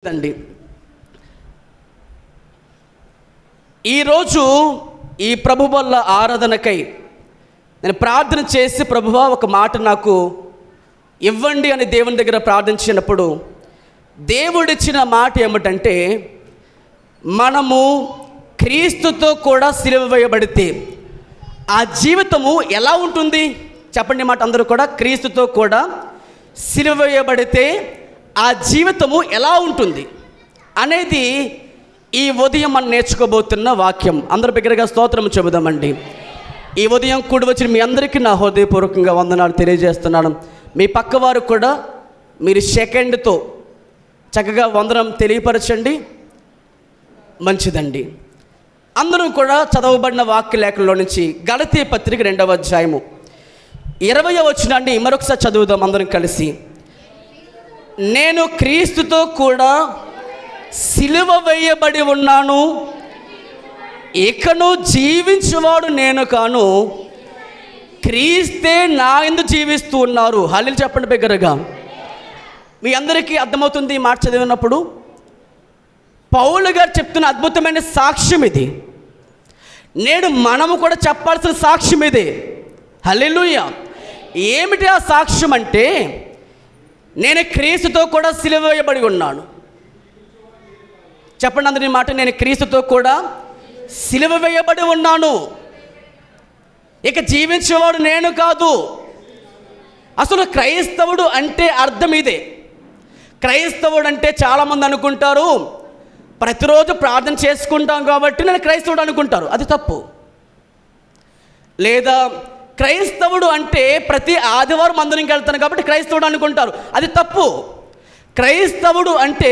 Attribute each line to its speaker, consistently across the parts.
Speaker 1: అండి ఈరోజు ఈ ప్రభు వల్ల ఆరాధనకై నేను ప్రార్థన చేసి ప్రభువా ఒక మాట నాకు ఇవ్వండి అని దేవుని దగ్గర ప్రార్థించినప్పుడు దేవుడిచ్చిన మాట ఏమిటంటే, మనము క్రీస్తుతో కూడా సిలువ వేయబడితే ఆ జీవితము ఎలా ఉంటుంది చెప్పండి మాట అందరూ కూడా. క్రీస్తుతో కూడా సిలువ వేయబడితే ఆ జీవితము ఎలా ఉంటుంది అనేది ఈ ఉదయం మనం నేర్చుకోబోతున్న వాక్యం. అందరూ బిగ్గరగా స్తోత్రం చెబుదామండి. ఈ ఉదయం కూడి వచ్చిన మీ అందరికీ నా హృదయపూర్వకంగా వందనాలు తెలియజేస్తున్నాను. మీ పక్కవారు కూడా మీరు సెకండ్తో చక్కగా వందనం తెలియపరచండి, మంచిదండి. అందరూ కూడా చదవబడిన వాక్య లేఖలో నుంచి గలతీ పత్రిక 2వ అధ్యాయము 20వ వచనాన్ని మరొకసారి చదువుదాం అందరం కలిసి. నేను క్రీస్తుతో కూడా సిలువ వేయబడి ఉన్నాను, ఇకను జీవించువాడు నేను కాను, క్రీస్తే నా యందు జీవిస్తూ ఉన్నారు. హల్లెలూయా చెప్పండి బిగ్గరగా. మీ అందరికీ అర్థమవుతుంది ఈ మాట చదివినప్పుడు. పౌలు గారు చెప్తున్న అద్భుతమైన సాక్ష్యం ఇది. నేడు మనము కూడా చెప్పాల్సిన సాక్ష్యం ఇది. హల్లెలూయా. ఏమిటి ఆ సాక్ష్యం అంటే, నేను క్రీస్తుతో కూడా సిలువ వేయబడి ఉన్నాను. చెప్పండి అందరి మాట. నేను క్రీస్తుతో కూడా సిలువ వేయబడి ఉన్నాను, ఇక జీవించేవాడు నేను కాదు. అసలు క్రైస్తవుడు అంటే అర్థం ఇదే. క్రైస్తవుడు అంటే చాలామంది అనుకుంటారు, ప్రతిరోజు ప్రార్థన చేసుకుంటాం కాబట్టి నేను క్రైస్తవుడు అనుకుంటారు. అది తప్పు. లేదా క్రైస్తవుడు అంటే ప్రతి ఆదివారం మందిరంకి వెళ్తాను కాబట్టి క్రైస్తవుడు అనుకుంటారు. అది తప్పు. క్రైస్తవుడు అంటే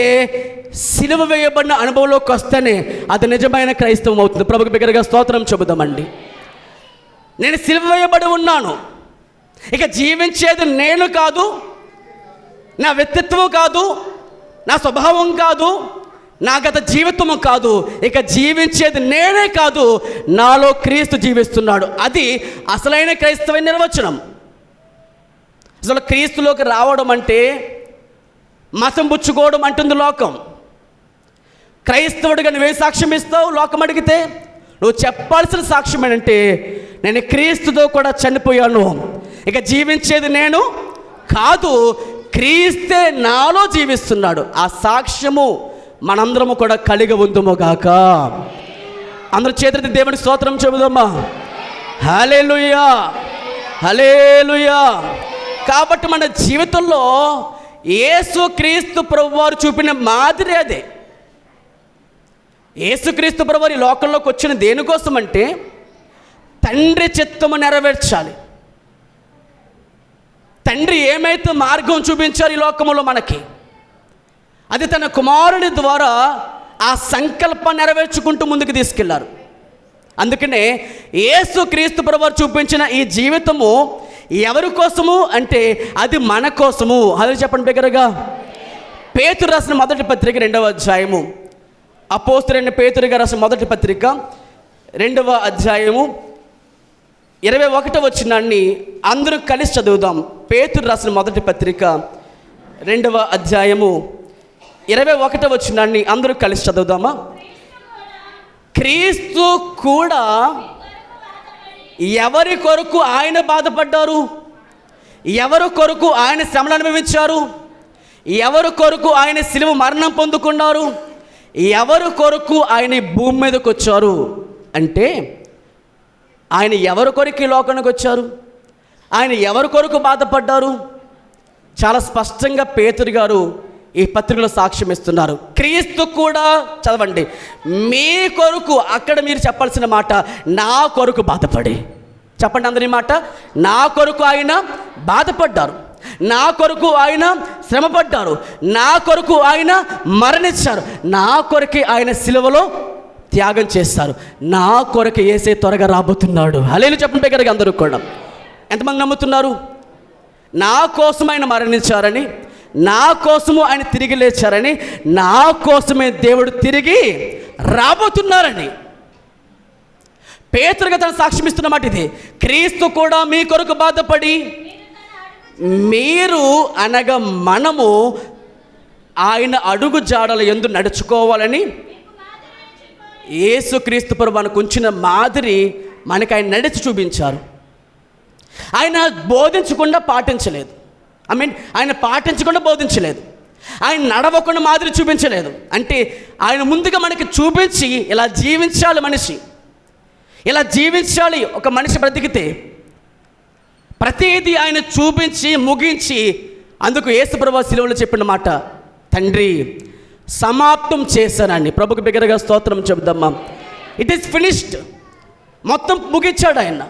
Speaker 1: సిలువ వేయబడిన అనుభవంలోకి వస్తేనే అది నిజమైన క్రైస్తవం అవుతుంది. ప్రభుకి బిగ్గరగా స్తోత్రం చెబుదామండి. నేను సిలువ వేయబడి ఉన్నాను, ఇక జీవించేది నేను కాదు, నా వ్యక్తిత్వం కాదు, నా స్వభావం కాదు, నా గత జీవితము కాదు, ఇక జీవించేది నేనే కాదు, నాలో క్రీస్తు జీవిస్తున్నాడు. అది అసలైన క్రైస్తవ నిర్వచనం. అసలు క్రీస్తులోకి రావడం అంటే మతం పుచ్చుకోవడం అంటుంది లోకం. క్రైస్తవుడిగా నువ్వే సాక్ష్యం ఇస్తావు లోకం అడిగితే? నువ్వు చెప్పాల్సిన సాక్ష్యం ఏంటంటే, నేను క్రీస్తుతో కూడా చనిపోయాను, ఇక జీవించేది నేను కాదు, క్రీస్తే నాలో జీవిస్తున్నాడు. ఆ సాక్ష్యము మనందరము కూడా కలిగి ఉందుము గాక. అందరూ చేతులెత్తి దేవునికి స్తోత్రం చెబుదామా. హల్లెలూయా, హల్లెలూయా. కాబట్టి మన జీవితంలో యేసుక్రీస్తు ప్రభువారు చూపిన మాదిరి అదే. యేసుక్రీస్తు ప్రభువారు ఈ లోకంలోకి వచ్చిన దేనికోసం అంటే తండ్రి చిత్తము నెరవేర్చాలి. తండ్రి ఏమైతే మార్గం చూపించారు ఈ లోకంలో మనకి, అది తన కుమారుని ద్వారా ఆ సంకల్పం నెరవేర్చుకుంటూ ముందుకు తీసుకెళ్లారు. అందుకనే యేసుక్రీస్తు ప్రభువారు చూపించిన ఈ జీవితము ఎవరి కోసము అంటే అది మన కోసము. అది చెప్పండి బిగ్గరగా. పేతురు రాసిన మొదటి పత్రిక 2వ అధ్యాయము, అపోస్తలుడైన పేతురు గారు రాసిన మొదటి పత్రిక 2వ అధ్యాయము 21వ వచనాన్ని అందరూ కలిసి చదువుదాం. పేతురు రాసిన మొదటి పత్రిక 2వ అధ్యాయము 21వ వచనాన్ని అందరూ కలిసి చదువుదామా. క్రీస్తు కూడా ఎవరి కొరకు ఆయన బాధపడ్డారు, ఎవరి కొరకు ఆయన శ్రమలు అనుభవించారు, ఎవరి కొరకు ఆయన సిలువ మరణం పొందుకున్నారు, ఎవరి కొరకు ఆయన భూమి మీదకి వచ్చారు అంటే, ఆయన ఎవరి కొరకు ఈ లోకానికి వచ్చారు, ఆయన ఎవరి కొరకు బాధపడ్డారు, చాలా స్పష్టంగా పేతురు గారు ఈ పత్రికలో సాక్ష్యం ఇస్తున్నారు. క్రీస్తు కూడా, చదవండి, మీ కొరకు, అక్కడ మీరు చెప్పాల్సిన మాట నా కొరకు బాధపడి. చెప్పండి అందరి మాట. నా కొరకు ఆయన బాధపడ్డారు, నా కొరకు ఆయన శ్రమపడ్డారు, నా కొరకు ఆయన మరణించారు, నా కొరకే ఆయన సిలువలో త్యాగం చేస్తారు, నా కొరకు యేసే త్వరగా రాబోతున్నాడు. హల్లెలూయా చెప్పండి బిగ్గరగా అందరూ కూడా. ఎంతమంది నమ్ముతున్నారు? నా కోసం ఆయన మరణించారని, నా కోసము ఆయన తిరిగి లేచారని, నా కోసమే దేవుడు తిరిగి రాబోతున్నారని పేతురుగా తన సాక్ష్యం ఇస్తున్నమాట ఇది. క్రీస్తు కూడా మీ కొరకు బాధపడి, మీరు అనగా మనము ఆయన అడుగు జాడల యందు నడుచుకోవాలని యేసుక్రీస్తు ప్రభు మనకు ఉంచిన మాదిరి మనకు ఆయన నడిచి చూపించారు. ఆయన బోధించకుండా పాటించలేదు. ఆయన పాటించకుండా బోధించలేదు. ఆయన నడవకుండా మాదిరి చూపించలేదు. అంటే ఆయన ముందుగా మనకి చూపించి ఇలా జీవించాలి మనిషి, ఇలా జీవించాలి ఒక మనిషి బ్రతికితే, ప్రతిదీ ఆయన చూపించి ముగించి, అందుకు యేసుప్రభు శిలువలో చెప్పిన మాట, తండ్రి సమాప్తం చేశానని. ప్రభుకు బిగ్గరగా స్తోత్రం చెబుదామా. It is finished. మొత్తం ముగించాడు ఆయన.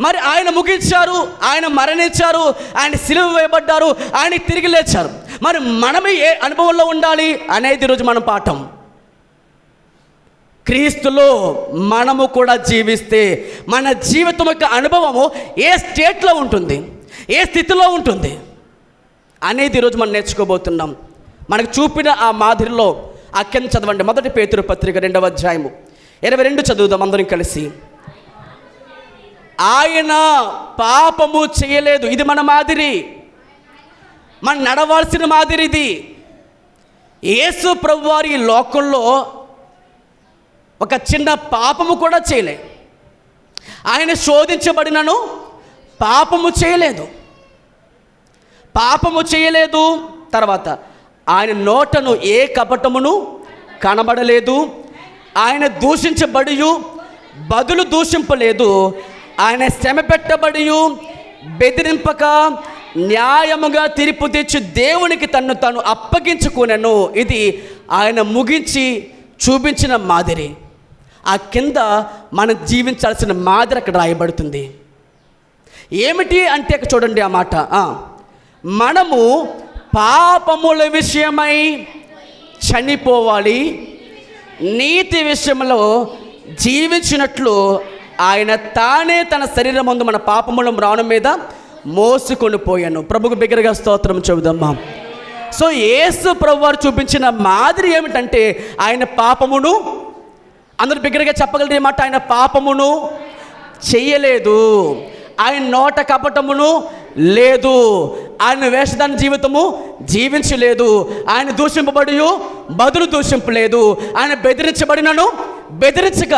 Speaker 1: మరి ఆయన ముగించారు, ఆయన మరణించారు, ఆయన సిలువ వేయబడ్డారు, ఆయన తిరిగి లేచారు. మరి మనమే ఏ అనుభవంలో ఉండాలి అనేది ఈరోజు మనం పాఠం. క్రీస్తులో మనము కూడా జీవిస్తే మన జీవితం యొక్క అనుభవము ఏ స్టేట్లో ఉంటుంది, ఏ స్థితిలో ఉంటుంది అనేది ఈరోజు మనం నేర్చుకోబోతున్నాం. మనకు చూపిన ఆ మాదిరిలో ఆ కింద చదవండి. 1 పేతురు పత్రిక 2వ అధ్యాయము 22 చదువుదాం అందరం కలిసి. ఆయన పాపము చేయలేదు. ఇది మన మాదిరి, మనం నడవాల్సిన మాదిరి ఇది. యేసు ప్రభువారు ఈ లోకంలో ఒక చిన్న పాపము కూడా చేయలే. ఆయన శోధించబడినను పాపము చేయలేదు. తర్వాత ఆయన నోటను ఏ కపటమును కనబడలేదు. ఆయన దూషించబడి బదులు దూషింపలేదు. ఆయన శ్రమ పెట్టబడి బెదిరింపక న్యాయముగా తీర్పు తెచ్చి దేవునికి తన్ను తాను అప్పగించుకునను. ఇది ఆయన ముగించి చూపించిన మాదిరి. ఆ కింద మనం జీవించాల్సిన మాదిరి అక్కడ రాయబడుతుంది. ఏమిటి అంటే చూడండి ఆ మాట, మనము పాపముల విషయమై చనిపోవాలి, నీతి విషయంలో జీవించినట్లు ఆయన తానే తన శరీరం ముందు మన పాపముల మ్రాణం మీద మోసుకొని పోయాను. ప్రభుకు బిగ్గరగా స్తోత్రం చెబుదామా. సో యేసు ప్రభు వారు చూపించిన మాదిరి ఏమిటంటే ఆయన పాపమును, అందరూ బిగ్గరగా చెప్పగలిగే మాట, ఆయన పాపమును చెయ్యలేదు. ఆయన నోట కపటమును లేదు. ఆయన వేషధాన జీవితము జీవించలేదు. ఆయన దూషింపబడి బదులు దూషింపలేదు. ఆయన బెదిరించబడినను బెదిరించక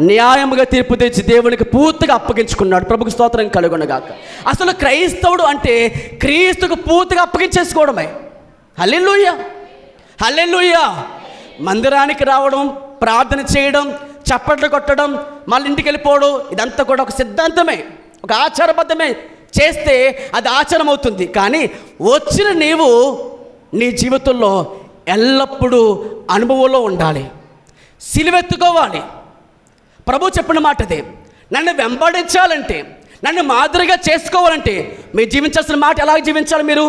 Speaker 1: న్యాయముగా తీర్పు తెచ్చి దేవునికి పూర్తిగా అప్పగించుకున్నాడు. ప్రభుకు స్తోత్రం కలుగునగాక. అసలు క్రైస్తవుడు అంటే క్రీస్తుకు పూర్తిగా అప్పగించేసుకోవడమే. హల్లెలూయా, హల్లెలూయా. మందిరానికి రావడం, ప్రార్థన చేయడం, చప్పట్లు కొట్టడం, మళ్ళీ ఇంటికి వెళ్ళిపోవడం, ఇదంతా కూడా ఒక సిద్ధాంతమే, ఒక ఆచారబద్ధమే. చేస్తే అది ఆచారం అవుతుంది. కానీ వచ్చిన నీవు నీ జీవితంలో ఎల్లప్పుడూ అనుభవంలో ఉండాలి, సిలువెత్తుకోవాలి. ప్రభు చెప్పిన మాట అదే. నన్ను వెంబడించాలంటే, నన్ను మాదిరిగా చేసుకోవాలంటే మీరు జీవించాల్సిన మాట ఎలా జీవించాలి? మీరు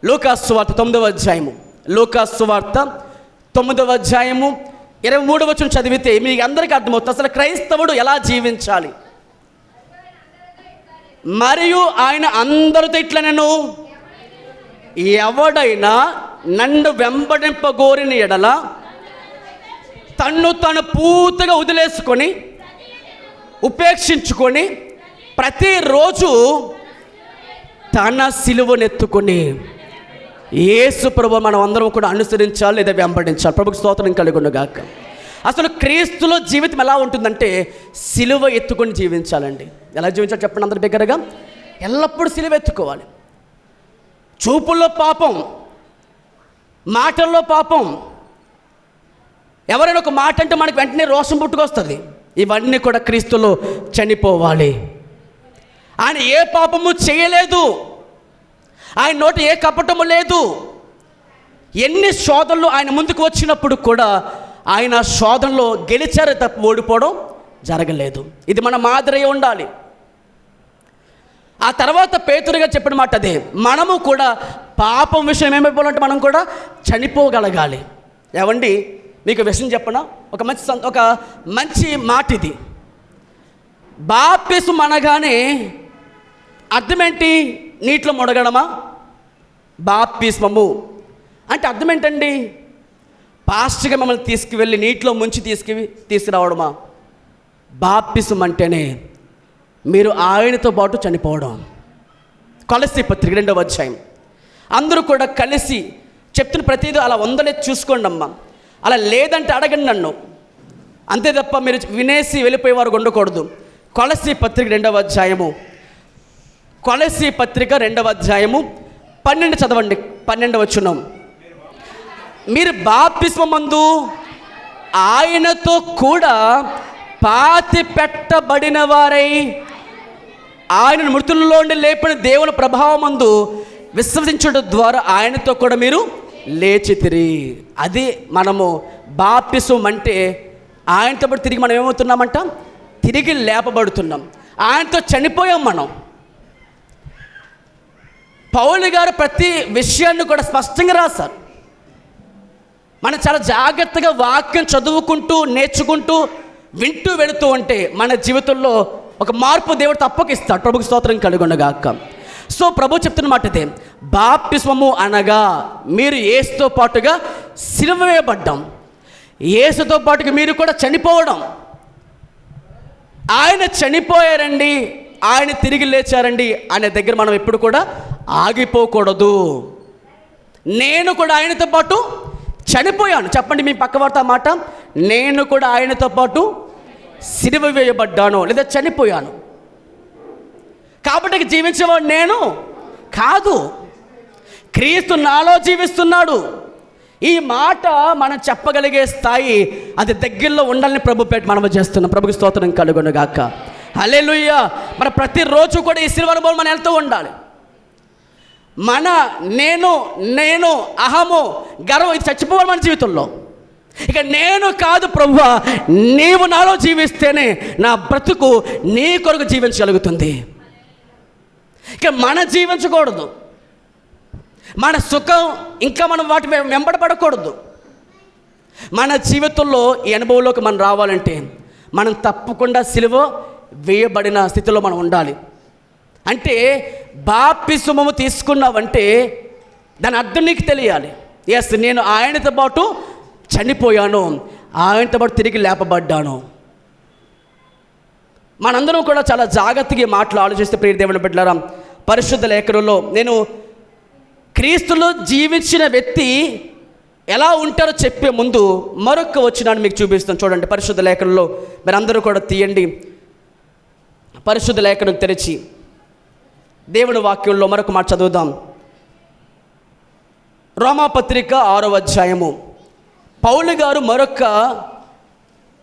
Speaker 1: లూకాసు వార్త 9వ అధ్యాయము, లూకాసు వార్త 9వ అధ్యాయము 23వ వచనం చదివితే మీకు అందరికీ అర్థమవుతుంది అసలు క్రైస్తవుడు ఎలా జీవించాలి. మరియు ఆయన అందరితో ఇట్లనెను, ఎవడైనా నన్ను వెంబడింపగోరిన ఎడల తన్ను తను పూర్తిగా వదిలేసుకొని ఉపేక్షించుకొని ప్రతిరోజు తన సిలువనెత్తుకొని యేసు ప్రభు మనం అందరం కూడా అనుసరించాలి లేదా వెంబడించాలి. ప్రభుకు స్తోత్రం కలుగునుగాక. అసలు క్రీస్తులో జీవితం ఎలా ఉంటుందంటే సిలువ ఎత్తుకొని జీవించాలండి. ఎలా జీవించాలి చెప్పండి అందరి దగ్గరగా. ఎల్లప్పుడూ సిలువ ఎత్తుకోవాలి. చూపుల్లో పాపం, మాటల్లో పాపం, ఎవరైనా ఒక మాట అంటే మనకు వెంటనే రోషం పుట్టుకొస్తుంది. ఇవన్నీ కూడా క్రీస్తులో చనిపోవాలి. ఆయన ఏ పాపము చేయలేదు, ఆయన నోట ఏ కపటము లేదు. ఎన్ని శోధనలు ఆయన ముందుకు వచ్చినప్పుడు కూడా ఆయన శోధనలో గెలిచారే తప్ప ఓడిపోవడం జరగలేదు. ఇది మన మాదిరి ఉండాలి. ఆ తర్వాత పేతురుగా చెప్పిన మాట అదే, మనము కూడా పాపం విషయం ఏమైపోవాలంటే మనం కూడా చనిపోగలగాలి. ఏవండి మీకు విషయం చెప్పనా, ఒక మంచి మాట ఇది. బాప్తిస్మం అనగానే అర్థమేంటి? నీటిలో మునగడమా? బాప్తిస్మము అంటే అర్థం ఏంటండి? పాస్ట్గా మమ్మల్ని తీసుకువెళ్ళి నీటిలో ముంచి తీసుకురావడమా? బాప్తిస్మం అంటేనే మీరు ఆయనతో పాటు చనిపోవడం. కొలస్సీ పత్రిక 2వ అధ్యాయం. అందరూ కూడా కలిసి చెప్తున్న ప్రతిదీ అలా ఉందో లేదో చూసుకోండి అమ్మా. అలా లేదంటే అడగండి నన్ను, అంతే తప్ప మీరు వినేసి వెళ్ళిపోయేవారు ఉండకూడదు. కొలస్సీ పత్రిక 2వ అధ్యాయము, కొలస్సీ పత్రిక 2వ అధ్యాయము 12 చదవండి. 12వ వచనం, మీరు బాప్తిస్మమందు ఆయనతో కూడా పాతి పెట్టబడిన వారై ఆయనను మృతుల్లో నుండి లేపిన దేవుని ప్రభావమందు విశ్వసించడం ద్వారా ఆయనతో కూడా మీరు లేచితిరి. అది మనము బాప్తిస్మం అంటే. ఆయనతో పాటు తిరిగి మనం ఏమవుతున్నామంట? తిరిగి లేపబడుతున్నాం. ఆయనతో చనిపోయాం మనం. పౌలు గారు ప్రతి విషయాన్ని కూడా స్పష్టంగా రాశారు. మనం చాలా జాగ్రత్తగా వాక్యం చదువుకుంటూ నేర్చుకుంటూ వింటూ వెళుతూ ఉంటే మన జీవితంలో ఒక మార్పు దేవుడు తప్పక ఇస్తాడు. ప్రభుకి స్తోత్రం కలుగునగాక. సో ప్రభు చెప్తున్న మాట ఇదే, బాప్తిస్మము అనగా మీరు యేసుతో పాటుగా సిలువ వేయబడ్డాం, యేసుతో పాటుగా మీరు కూడా చనిపోవడం. ఆయన చనిపోయారండి, ఆయన తిరిగి లేచారండి అనే దగ్గర మనం ఎప్పుడు కూడా ఆగిపోకూడదు. నేను కూడా ఆయనతో పాటు చనిపోయాను. చెప్పండి మీ పక్కవారితో ఆ మాట, నేను కూడా ఆయనతో పాటు సిలువ వేయబడ్డాను లేదా చనిపోయాను. కాబట్టి జీవించేవాడు నేను కాదు, క్రీస్తు నాలో జీవిస్తున్నాడు. ఈ మాట మనం చెప్పగలిగే స్థాయి అది దగ్గరలో ఉండాలని ప్రభు పేట మనం చేస్తున్నాం. ప్రభుకి స్తోత్రం కలుగునుగాక. హల్లెలూయా. మన ప్రతిరోజు కూడా ఈ సిలువ అనుభవం మనం వెళ్తూ ఉండాలి. మన నేను అహము గర్వం ఇది చచ్చిపోవాలి మన జీవితంలో. ఇక నేను కాదు ప్రభువా, నీవు నాలో జీవిస్తేనే నా బ్రతుకు నీ కొరకు జీవించగలుగుతుంది. ఇక మన జీవించకూడదు, మన సుఖం ఇంకా మనం వాటి వెంబడపడకూడదు. మన జీవితంలో ఈ అనుభవంలోకి మనం రావాలంటే మనం తప్పకుండా సిలువ వేయబడిన స్థితిలో మనం ఉండాలి. అంటే బాప్తిస్మము తీసుకున్నావంటే దాని అర్థం నీకు తెలియాలి. ఎస్, నేను ఆయనతో పాటు చనిపోయాను, ఆయనతో పాటు తిరిగి లేపబడ్డాను. మనందరం కూడా చాలా జాగ్రత్తగా మాటలు ఆలోచిస్తే ప్రియ దేవుని బిడ్డలారా, పరిశుద్ధ లేఖనంలో నేను క్రీస్తులో జీవించిన వ్యక్తి ఎలా ఉంటారో చెప్పే ముందు మరొక వచనాన్ని మీకు చూపిస్తాను. చూడండి, పరిశుద్ధ లేఖనంలో మీరు అందరూ కూడా తీయండి. పరిశుద్ధ లేఖనం తెరిచి దేవుని వాక్యంలో మరొక మాట చదువుదాం. రోమాపత్రిక 6వ అధ్యాయము. పౌలు గారు మరొక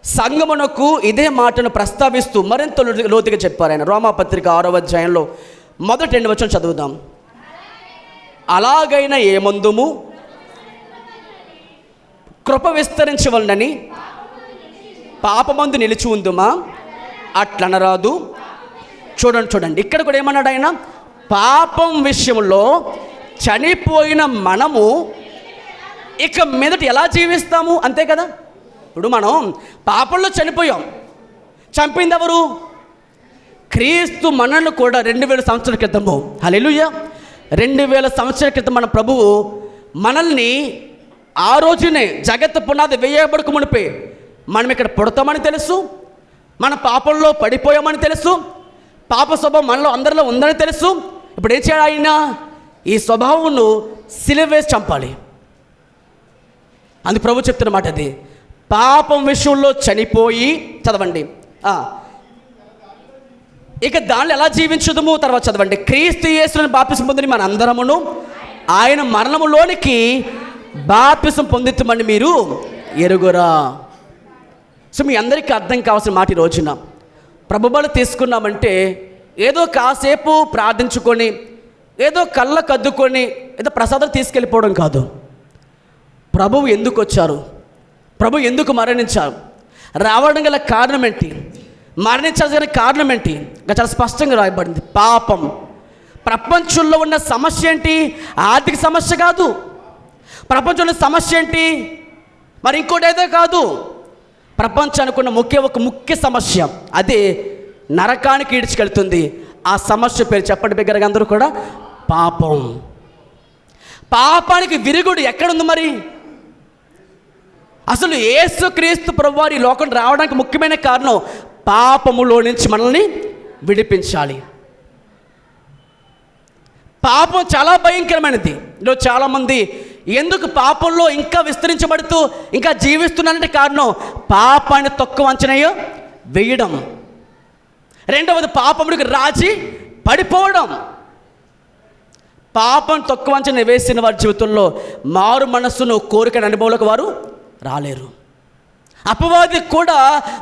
Speaker 1: సంగమునకు ఇదే మాటను ప్రస్తావిస్తూ మరింత లోతుగా చెప్పారు. ఆయన రోమాపత్రిక 6వ అధ్యాయంలో మొదటి 2 వచనం చదువుదాం. అలాగైనా ఏమందుము కృప విస్తరించవలనని పాపమందు నిలిచి ఉందుమా? అట్లనరాదు. చూడండి ఇక్కడ కూడా ఏమన్నాడు ఆయన? పాపం విషయంలో చనిపోయిన మనము ఇక మీదట ఎలా జీవిస్తాము? అంతే కదా. ఇప్పుడు మనం పాపంలో చనిపోయాం. చంపింది ఎవరు? క్రీస్తు. మనల్ని కూడా 2000 సంవత్సరాల క్రితము, హల్లెలూయా, 2000 సంవత్సరాల క్రితం మన ప్రభువు మనల్ని ఆ రోజునే జగత్తు పునాది వేయబడక మునిపే మనం ఇక్కడ పుడతామని తెలుసు, మన పాపంలో పడిపోయామని తెలుసు, పాప స్వభావం మనలో అందరిలో ఉందని తెలుసు. ఇప్పుడు ఏం చేయాలి? ఆయన ఈ స్వభావంను సిలువ వేసి చంపాలి. అందుకు ప్రభు చెప్తున్న మాట అది. పాపం విషయంలో చనిపోయి, చదవండి, ఇక దానిలో ఎలా జీవించుదుము? తర్వాత చదవండి. క్రీస్తు యేసుని బాప్తిసం పొందిన మన అందరమును ఆయన మరణములోనికి బాప్తిసం పొందుతామని మీరు ఎరుగురా. సో మీ అందరికీ అర్థం కావాల్సిన మాట ఈ రోజున ప్రభుబలు తీసుకున్నామంటే ఏదో కాసేపు ప్రార్థించుకొని ఏదో కళ్ళ కద్దుకొని ఏదో ప్రసాదం తీసుకెళ్ళిపోవడం కాదు. ప్రభువు ఎందుకు వచ్చారు? ప్రభు ఎందుకు మరణించారు? రావడం గల కారణం ఏంటి? మరణించాల్సిన కారణం ఏంటి? ఇంకా చాలా స్పష్టంగా రాయబడింది. పాపం. ప్రపంచంలో ఉన్న సమస్య ఏంటి? ఆర్థిక సమస్య కాదు. ప్రపంచంలో సమస్య ఏంటి? మరి ఇంకోటి ఏదో కాదు. ప్రపంచానికి ఉన్న ఒక ముఖ్య సమస్య, అదే నరకానికి ఈడ్చుకెళ్తుంది. ఆ సమస్య పేరు చెప్పండి బిగ్గరగా అందరూ కూడా, పాపం. పాపానికి విరుగుడు ఎక్కడుంది మరి? అసలు యేసుక్రీస్తు ప్రభువారు ఈ లోకం రావడానికి ముఖ్యమైన కారణం పాపములో నుంచి మనల్ని విడిపించాలి. పాపం చాలా భయంకరమైనది. ఈరోజు చాలామంది ఎందుకు పాపంలో ఇంకా విస్తరించబడుతూ ఇంకా జీవిస్తున్నానంటే కారణం పాపాన్ని తక్కువ అంచనయో వేయడం. రెండవది పాపముడికి రాజీ పడిపోవడం. పాపం తక్కువ అంచనా వేసిన వారి జీవితంలో మారు మనస్సును కోరికని అనుభవంలోకి వారు రాలేరు. అపవాది కూడా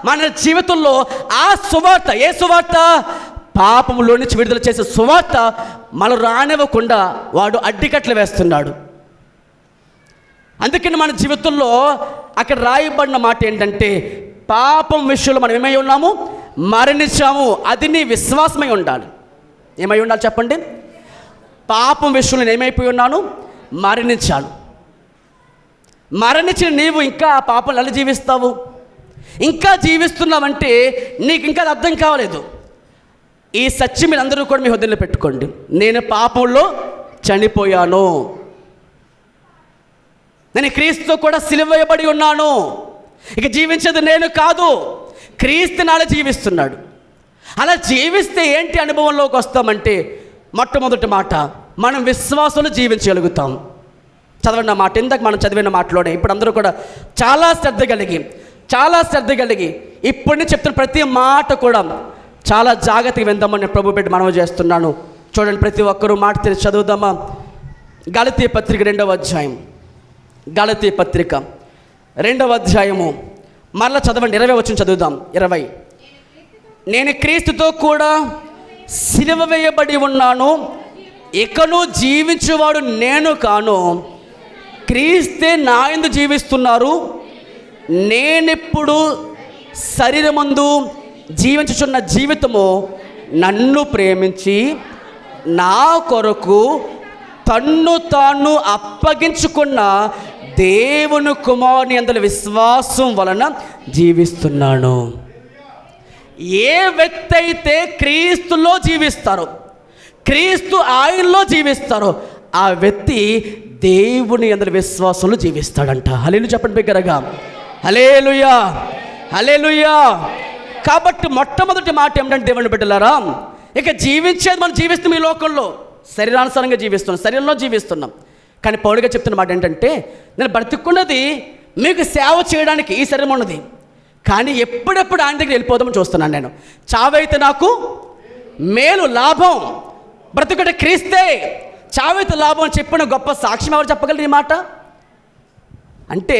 Speaker 1: మన జీవితంలో ఆ సువార్త, ఏ సువార్త? పాపములో నుంచి విడుదల చేసే సువార్త మనం రానివ్వకుండా వాడు అడ్డికట్లు వేస్తున్నాడు. అందుకని మన జీవితంలో అక్కడ రాయబడిన మాట ఏంటంటే, పాపం విషయంలో మనం ఏమై ఉన్నాము? మరణించాము. అది నీ విశ్వాసమై ఉండాలి. ఏమై ఉండాలి చెప్పండి? పాపం విషయంలో నేను ఏమైపోయి ఉన్నాను? మరణించాను. మరణించిన నీవు ఇంకా ఆ పాపంలో ఎలా జీవిస్తావు? ఇంకా జీవిస్తున్నావంటే నీకు ఇంకా అది అర్థం కావలేదు. ఈ సత్యం మీరు అందరూ కూడా మీ హృదయంలో పెట్టుకోండి. నేను పాపంలో చనిపోయాను, నేను క్రీస్తుతో కూడా సిలువ వేయబడి ఉన్నాను. ఇక జీవించేది నేను కాదు, క్రీస్తు నాలో జీవిస్తున్నాడు. అలా జీవిస్తే ఏంటి అనుభవంలోకి వస్తామంటే, మొట్టమొదటి మాట, మనం విశ్వాసంలో జీవించగలుగుతాం. చదవండి ఆ మాట. ఇందాక మనం చదివిన మాటలోనే ఇప్పుడు అందరూ కూడా చాలా శ్రద్ధ కలిగి ఇప్పటి నుంచి చెప్తున్న ప్రతి మాట కూడా చాలా జాగ్రత్తగా విందామని ప్రభు పెట్టి మనవి చేస్తున్నాను. చూడండి, ప్రతి ఒక్కరూ మాట తెలిసి చదువుదామా? గలతీ పత్రిక 2వ అధ్యాయం. గలతీ పత్రిక 2వ అధ్యాయము మరలా చదవండి. 20 వచనం చదువుదాం. 20. నేను క్రీస్తుతో కూడా సిలువ వేయబడి ఉన్నాను, ఇకను జీవించువాడు నేను కాను, క్రీస్తే నా యందు జీవిస్తున్నారు. నేనెప్పుడు శరీరమందు జీవించుచున్న జీవితము నన్ను ప్రేమించి నా కొరకు తన్ను తాను అప్పగించుకున్న దేవుని కుమారుని యందు విశ్వాసం వలన జీవిస్తున్నాను. ఏ వ్యక్తి అయితే క్రీస్తులో జీవిస్తారో, క్రీస్తు ఆయనలో జీవిస్తారో, ఆ వ్యక్తి దేవుని యందు విశ్వాసంలో జీవిస్తాడంట. హల్లెలూయా చెప్పండి బిగ్గరగా. హల్లెలూయా, హల్లెలూయా. కాబట్టి మొట్టమొదటి మాట ఏమిటంటే, దేవుని బిడ్డలారా, ఇక జీవించేది మనం జీవిస్తాం ఈ లోకంలో, శరీరానుసారంగా జీవిస్తున్నాం, శరీరంలో జీవిస్తున్నాం. కానీ పౌలుగా చెప్తున్న మాట ఏంటంటే, నేను బ్రతికున్నది మీకు సేవ చేయడానికి ఈ శరీరం ఉన్నది, కానీ ఎప్పుడెప్పుడు ఆయన దగ్గర వెళ్ళిపోదామని చూస్తున్నాను. నేను చావైతే నాకు మేలు, లాభం, బ్రతుకుట క్రీస్తే, చావైతే లాభం అని చెప్పిన గొప్ప సాక్ష్యం ఎవరు చెప్పగలరు ఈ మాట? అంటే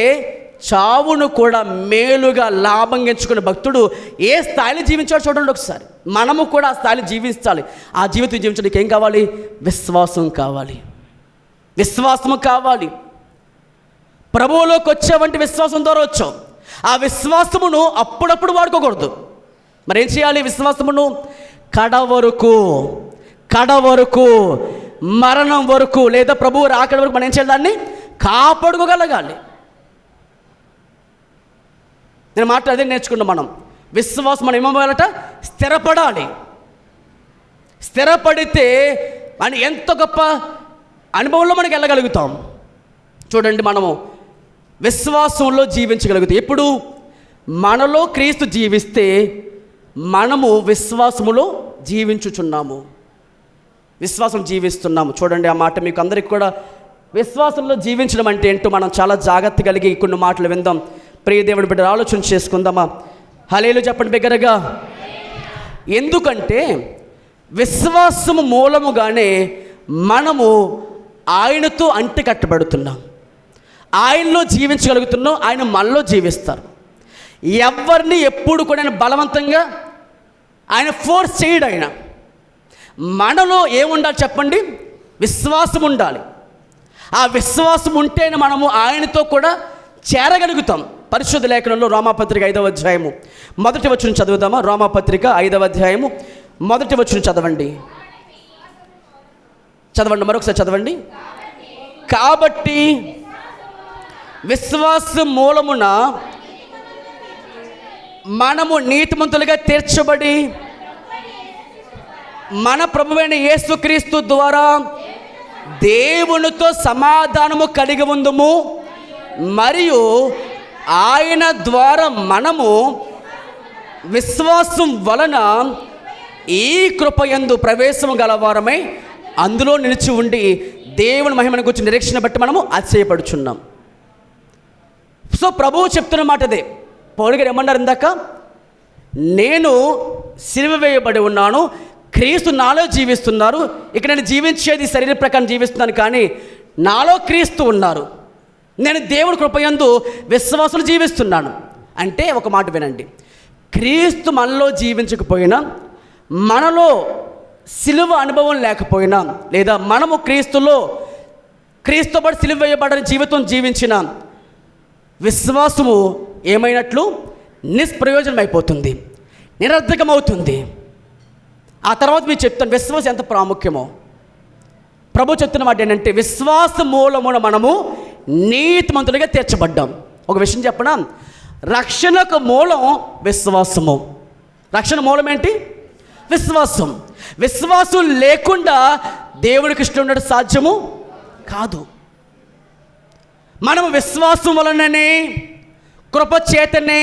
Speaker 1: చావును కూడా మేలుగా లాభంగా ఎంచుకున్న భక్తుడు ఏ స్థాయిలో జీవించాలో చూడండి ఒకసారి. మనము కూడా ఆ స్థాయిలో జీవించాలి. ఆ జీవితం జీవించడానికి ఏం కావాలి? విశ్వాసం కావాలి, విశ్వాసము కావాలి. ప్రభువులోకి వచ్చావంటే విశ్వాసం ద్వారా వచ్చావు. ఆ విశ్వాసమును అప్పుడప్పుడు వాడుకోకూడదు. మరి ఏం చేయాలి? విశ్వాసమును కడ వరకు మరణం వరకు లేదా ప్రభువు రాకడ వరకు మనం ఏం చేయాలి? దాన్ని కాపాడుకోగలగాలి. నేను అదే నేర్చుకున్నాం మనం. విశ్వాసం మనం ఏమవ్వాలట? స్థిరపడాలి. స్థిరపడితే మనం ఎంత గొప్ప అనుభవంలో మనకి వెళ్ళగలుగుతాం. చూడండి, మనము విశ్వాసంలో జీవించగలుగుతాం. ఎప్పుడు? మనలో క్రీస్తు జీవిస్తే మనము విశ్వాసములో జీవించుచున్నాము, విశ్వాసం జీవిస్తున్నాము. చూడండి, ఆ మాట మీకు అందరికీ కూడా విశ్వాసంలో జీవించడం అంటే ఏంటో మనం చాలా జాగ్రత్త కలిగి కొన్ని మాటలు విందాం. ప్రియ దేవుని బిడ్డ, ఆలోచన చేసుకుందామా? హల్లెలూయా చెప్పండి బిగ్గరగా. ఎందుకంటే విశ్వాసము మూలముగానే మనము ఆయనతో అంటి కట్టబడుతున్నాం, ఆయనలో జీవించగలుగుతున్నాం, ఆయన మనలో జీవిస్తారు. ఎవరిని ఎప్పుడు కూడా ఆయన బలవంతంగా ఆయన ఫోర్స్ చేయడు. ఆయన మనలో ఏముండాలి చెప్పండి? విశ్వాసం ఉండాలి. ఆ విశ్వాసం ఉంటేనే మనము ఆయనతో కూడా చేరగలుగుతాం. పరిశుద్ధ లేఖనంలో రోమాపత్రిక 5వ అధ్యాయము 1వ వచనం చదువుదామా? రోమాపత్రిక 5వ అధ్యాయము 1వ వచనం చదవండి. మరొకసారి చదవండి. కాబట్టి విశ్వాసం మూలమున మనము నీతిమంతులుగా తీర్చబడి మన ప్రభువైన యేసుక్రీస్తు ద్వారా దేవునితో సమాధానము కలిగి ఉందుము. మరియు ఆయన ద్వారా మనము విశ్వాసం వలన ఈ కృపయందు ప్రవేశము గలవారమై అందులో నిలిచి ఉండి దేవుని మహిమను గురించి నిరీక్షణ బట్టి మనము అతిశయపడుచున్నాం. సో ప్రభువు చెప్తున్న మాట అదే. పౌలు గారు ఏమన్నారు ఇందాక? నేను సిలువ వేయబడి ఉన్నాను, క్రీస్తు నాలో జీవిస్తున్నారు. ఇక నేను జీవించేది శరీర ప్రకారం జీవిస్తున్నాను, కానీ నాలో క్రీస్తు ఉన్నారు. నేను దేవుడి కృపయందు విశ్వాసులు జీవిస్తున్నాను. అంటే ఒక మాట వినండి, క్రీస్తు మనలో జీవించకపోయినా, మనలో సిలువ అనుభవం లేకపోయినా, లేదా మనము క్రీస్తుతో పాటు సిలువ వేయబడని జీవితం జీవించిన విశ్వాసము ఏమైనట్లు? నిష్ప్రయోజనం అయిపోతుంది, నిరర్థకమవుతుంది. ఆ తర్వాత మీరు చెప్తాను విశ్వాసం ఎంత ప్రాముఖ్యమో. ప్రభు చెప్తున్న మాట ఏంటంటే, విశ్వాస మూలమున మనము నీతిమంతులుగా తీర్చబడ్డాం. ఒక విషయం చెప్పనా? రక్షణకు మూలం విశ్వాసము. రక్షణ మూలం ఏంటి? విశ్వాసం. విశ్వాసం లేకుండా దేవుడికి ఇష్టం ఉండడం సాధ్యము కాదు. మనము విశ్వాసం వలననే, కృపచేతనే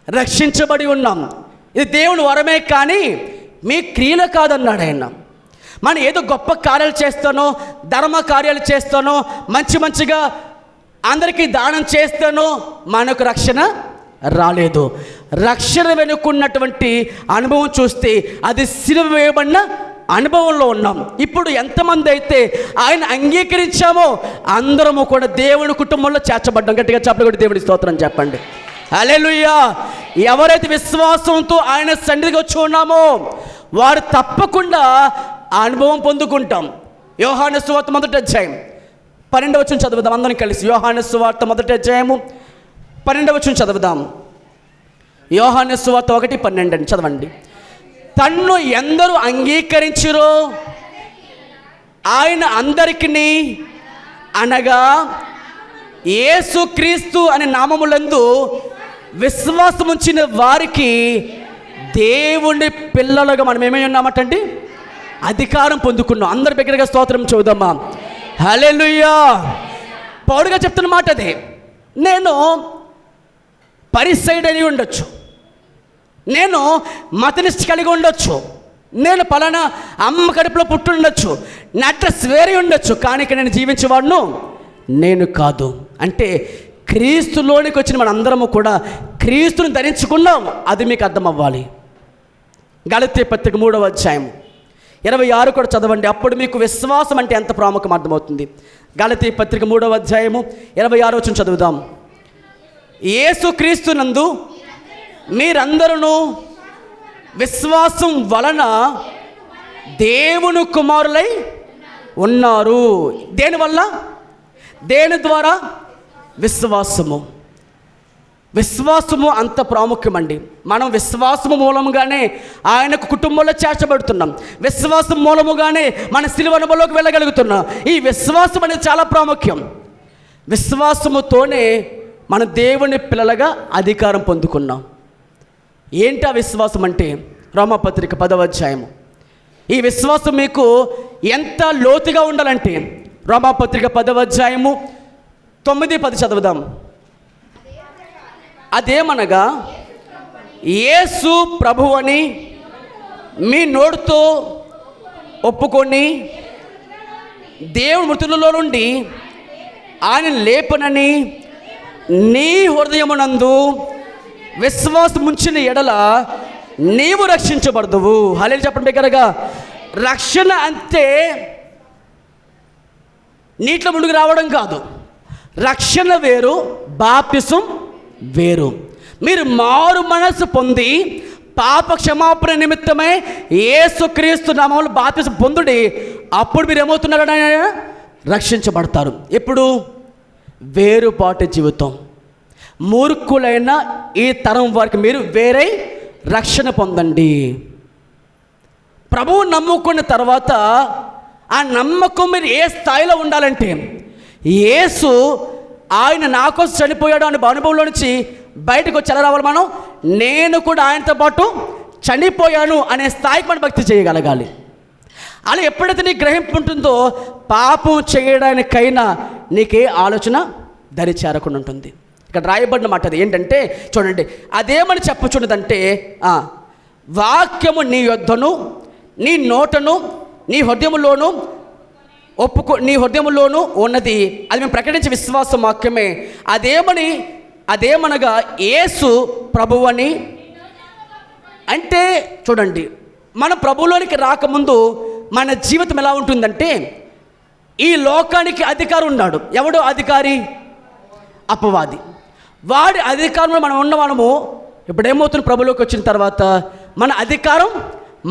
Speaker 1: రక్షించబడి ఉన్నాం. ఇది దేవుని వరమే, కానీ మీ క్రియలు కాదన్నాడు ఆయన. మనం ఏదో గొప్ప కార్యాలు చేస్తానో, ధర్మ కార్యాలు చేస్తానో, మంచిగా అందరికీ దానం చేస్తానో మనకు రక్షణ రాలేదు. రక్షణ వెనుకున్నటువంటి అనుభవం చూస్తే అది సిలువ వేయబడిన అనుభవంలో ఉన్నాం. ఇప్పుడు ఎంతమంది అయితే ఆయన అంగీకరించామో అందరము కూడా దేవుని కుటుంబంలో చేర్చబడ్డాం. గట్టిగా చెప్పలు కూడా దేవుని స్తోత్రం చెప్పండి. హల్లెలూయా. ఎవరైతే విశ్వాసంతో ఆయన సన్నిధికి వచ్చి ఉన్నామో వారు తప్పకుండా అనుభవం పొందుకుంటాం. యోహాను సువార్త 1వ అధ్యాయం 12వ వచనం చదువుదాం అందరం కలిసి. యోహాను సువార్త 1వ అధ్యాయము 12వ వచనం చదువుదాం. యోహాను సువార్త 1:12 అని చదవండి. తన్ను ఎందరూ అంగీకరించిరో ఆయన అందరికిని, అనగా యేసుక్రీస్తు అనే నామములందు విశ్వాసముంచిన వారికి దేవుని పిల్లలుగా మనం ఏమై ఉన్నామటండి? అధికారం పొందుకున్నాం. అందరి దగ్గరగా స్తోత్రం చూద్దామా? హల్లెలూయా. పౌలుగా చెప్తున్న మాట అదే. నేను పరిసైడ్ అని ఉండొచ్చు, నేను మతనిష్ట కలిగి ఉండొచ్చు, నేను పలానా అమ్మ కడుపులో పుట్టి ఉండొచ్చు, నా అడ్రస్ వేరే ఉండొచ్చు, కానీ ఇక్కడ నేను జీవించేవాడును నేను కాదు. అంటే క్రీస్తులోనికి వచ్చిన మనందరము కూడా క్రీస్తుని ధరించుకున్నాం. అది మీకు అర్థం అవ్వాలి. గలతీ పత్రిక 3వ అధ్యాయం 26 కూడా చదవండి. అప్పుడు మీకు విశ్వాసం అంటే ఎంత ప్రాముఖ్యం అర్థమవుతుంది. గలతీ పత్రిక 3వ అధ్యాయము 26వ వచనం చదువుదాం. యేసుక్రీస్తునందు మీరందరూ విశ్వాసం వలన దేవుని కుమారులై ఉన్నారు. దేనివల్ల? దేని ద్వారా? విశ్వాసము అంత ప్రాముఖ్యమండి. మనం విశ్వాసము మూలముగానే ఆయనకు కుటుంబంలో చేర్చబడుతున్నాం. విశ్వాసం మూలముగానే మన సిలువ అనుభవంలోకి వెళ్ళగలుగుతున్నాం. ఈ విశ్వాసం అనేది చాలా ప్రాముఖ్యం. విశ్వాసముతోనే మన దేవుని పిల్లలుగా అధికారం పొందుకున్నాం. ఏంటి ఆ విశ్వాసం అంటే? రోమాపత్రిక 10వ అధ్యాయము. ఈ విశ్వాసం మీకు ఎంత లోతుగా ఉండాలంటే రోమాపత్రిక 10వ అధ్యాయము 9-10 చదువుదాం. అదేమనగా యేసు ప్రభువని మీ నోటితో ఒప్పుకొని దేవుని మృతులలో నుండి ఆయన లేపనని నీ హృదయమునందు విశ్వాసం ఉంచిన ఎడల నీవు రక్షించబడదువు. హల్లెలూయా చెప్పండి బిగ్గరగా. రక్షణ అంటే నీటిలో ముందుకు రావడం కాదు. రక్షణ వేరు, బాప్తిసం వేరు. మీరు మారు మనసు పొంది పాప క్షమాపణ నిమిత్తమై యేసుక్రీస్తు నామములో బాప్తిసం పొందుడి. అప్పుడు మీరు ఏమవుతున్నారని రక్షించబడతారు. ఎప్పుడు? వేరుపాటు జీవితం. మూర్ఖులైన ఈ తరం వారికి మీరు వేరే రక్షణ పొందండి. ప్రభువు నమ్ముకున్న తర్వాత ఆ నమ్మకం మీరు ఏ స్థాయిలో ఉండాలంటే, యేసు ఆయన నా కోసం చనిపోయాడు అనే అనుభవంలో నుంచి బయటకు వచ్చి ఎలా రావాలి? మనం నేను కూడా ఆయనతో పాటు చనిపోయాను అనే స్థాయికి మనం భక్తి చేయగలగాలి. అలా ఎప్పుడైతే నీకు గ్రహింపు ఉంటుందో పాపం చేయడానికైనా నీకే ఆలోచన దరి చేరకుండా ఉంటుంది. ఇక్కడ రాయబడిన మాట అది ఏంటంటే చూడండి, అదేమని చెప్పుచున్నదంటే వాక్యము నీ యొద్దను నీ నోటను నీ హృదయములోను నీ హృదయంలోనూ ఉన్నది, అది మేము ప్రకటించే విశ్వాసం వాక్యమే. అదేమనగా యేసు ప్రభువని. అంటే చూడండి, మన ప్రభువులోనికి రాకముందు మన జీవితం ఎలా ఉంటుందంటే, ఈ లోకానికి అధికారం ఉన్నాడు. ఎవడో అధికారి? అపవాది. వాడి అధికారంలో మనం ఉన్నవాళ్ళము. ఇప్పుడు ఏమవుతుంది, ప్రభులోకి వచ్చిన తర్వాత మన అధికారం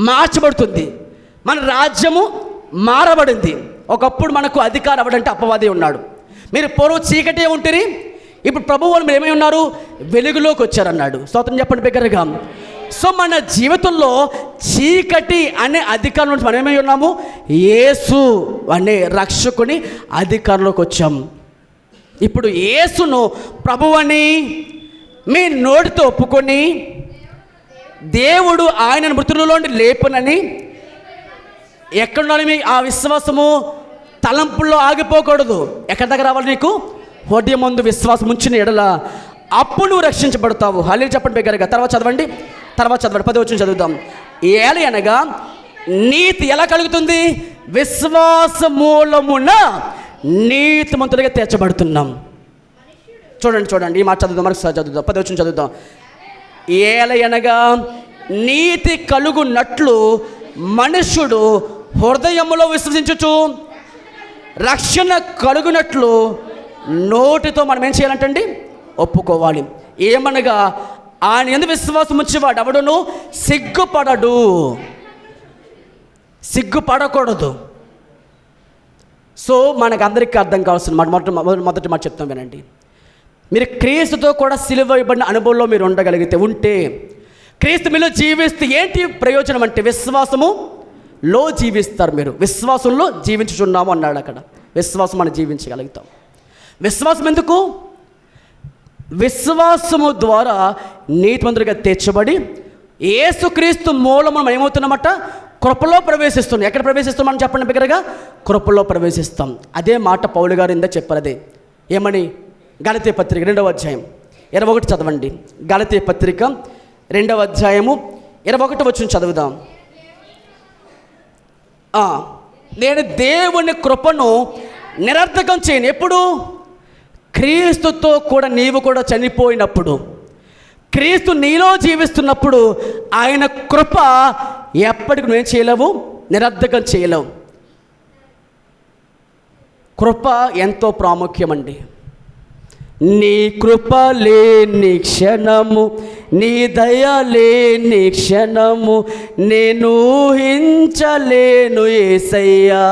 Speaker 1: మార్చబడుతుంది, మన రాజ్యము మారబడింది. ఒకప్పుడు మనకు అధికారం ఎవడంటే అపవాది ఉన్నాడు. మీరు పూర్వం చీకటే ఉంటుంది, ఇప్పుడు ప్రభువు వాళ్ళు మీరు ఏమై ఉన్నారు, వెలుగులోకి వచ్చారన్నాడు. స్తోత్రం చెప్పండి బిగ్గరగా. సో మన జీవితంలో చీకటి అనే అధికారం నుంచి మనం ఏమై ఉన్నాము, యేసు అనే రక్షకుని అధికారంలోకి వచ్చాము. ఇప్పుడు యేసును ప్రభువని మీ నోటితో ఒప్పుకొని, దేవుడు ఆయనను మృతులలో లేపునని ఎక్కడుండాలి? మీ ఆ విశ్వాసము తలంపుల్లో ఆగిపోకూడదు. ఎక్కడి దగ్గర రావాలి? నీకు హృదయం ముందు విశ్వాసం ఉంచిన ఎడల అప్పుడు నువ్వు రక్షించబడతావు. హల్లెలూయా చెప్పండి బిగ్గరగా. తర్వాత చదవండి 10వ వచనం చదువుదాం. ఏలయనగా నీతి ఎలా కలుగుతుంది? విశ్వాస మూలమున నీతిమంతులుగా తీర్చబడుతున్నాం. చూడండి ఈ మాట చదువుదాం, మరొకసారి చదువుదాం. 10వ వచనం చదువుదాం. ఏలయనగా నీతి కలుగునట్లు మనుష్యుడు హృదయములో విశ్వసించుచు రక్షణ కలుగునట్లు నోటితో మనం ఏం చేయాలంటండి? ఒప్పుకోవాలి. ఏమనగా ఆయన యందు విశ్వాసం ఉంచేవాడు ఎవడును సిగ్గుపడకూడదు. సో మనకు అందరికీ అర్థం కావాల్సిన మాట మొదటి మాట చెప్తాం వినండి. మీరు క్రీస్తుతో కూడా సిలువ ఇవ్వబడిన అనుభవంలో మీరు ఉంటే క్రీస్తు మీలో జీవిస్తే ఏంటి ప్రయోజనం అంటే, విశ్వాసములో జీవిస్తారు. మీరు విశ్వాసంలో జీవించుచున్నాము అన్నాడు అక్కడ. విశ్వాసం మనం జీవించగలుగుతాం. విశ్వాసం ఎందుకు? విశ్వాసము ద్వారా నీతిమంతులుగా తీర్చబడి యేసుక్రీస్తు మూలం మనం ఏమవుతున్నామట, కృపలో ప్రవేశిస్తున్నాం. ఎక్కడ ప్రవేశిస్తామని చెప్పండి బిగ్గరగా? కృపలో ప్రవేశిస్తాం. అదే మాట పౌలు గారు ఇందా చెప్పారు. అదే ఏమని? గలతీ పత్రిక 2వ అధ్యాయం 21 చదవండి. గలతీ పత్రిక 2వ అధ్యాయము 21 వచనం చదువుదాం. నేను దేవుని కృపను నిరర్థకం చేయను. ఎప్పుడు? క్రీస్తుతో కూడా నీవు కూడా చనిపోయినప్పుడు, క్రీస్తు నీలో జీవిస్తున్నప్పుడు ఆయన కృప ఎప్పటికి నువ్వేం చేయలేవు, నిరర్థకం చేయలేవు. కృప ఎంతో ప్రాముఖ్యమండి. నీ కృప లేని క్షణము, నీ దయ లేని క్షణము నేను ఊహించలేను యేసయ్యా.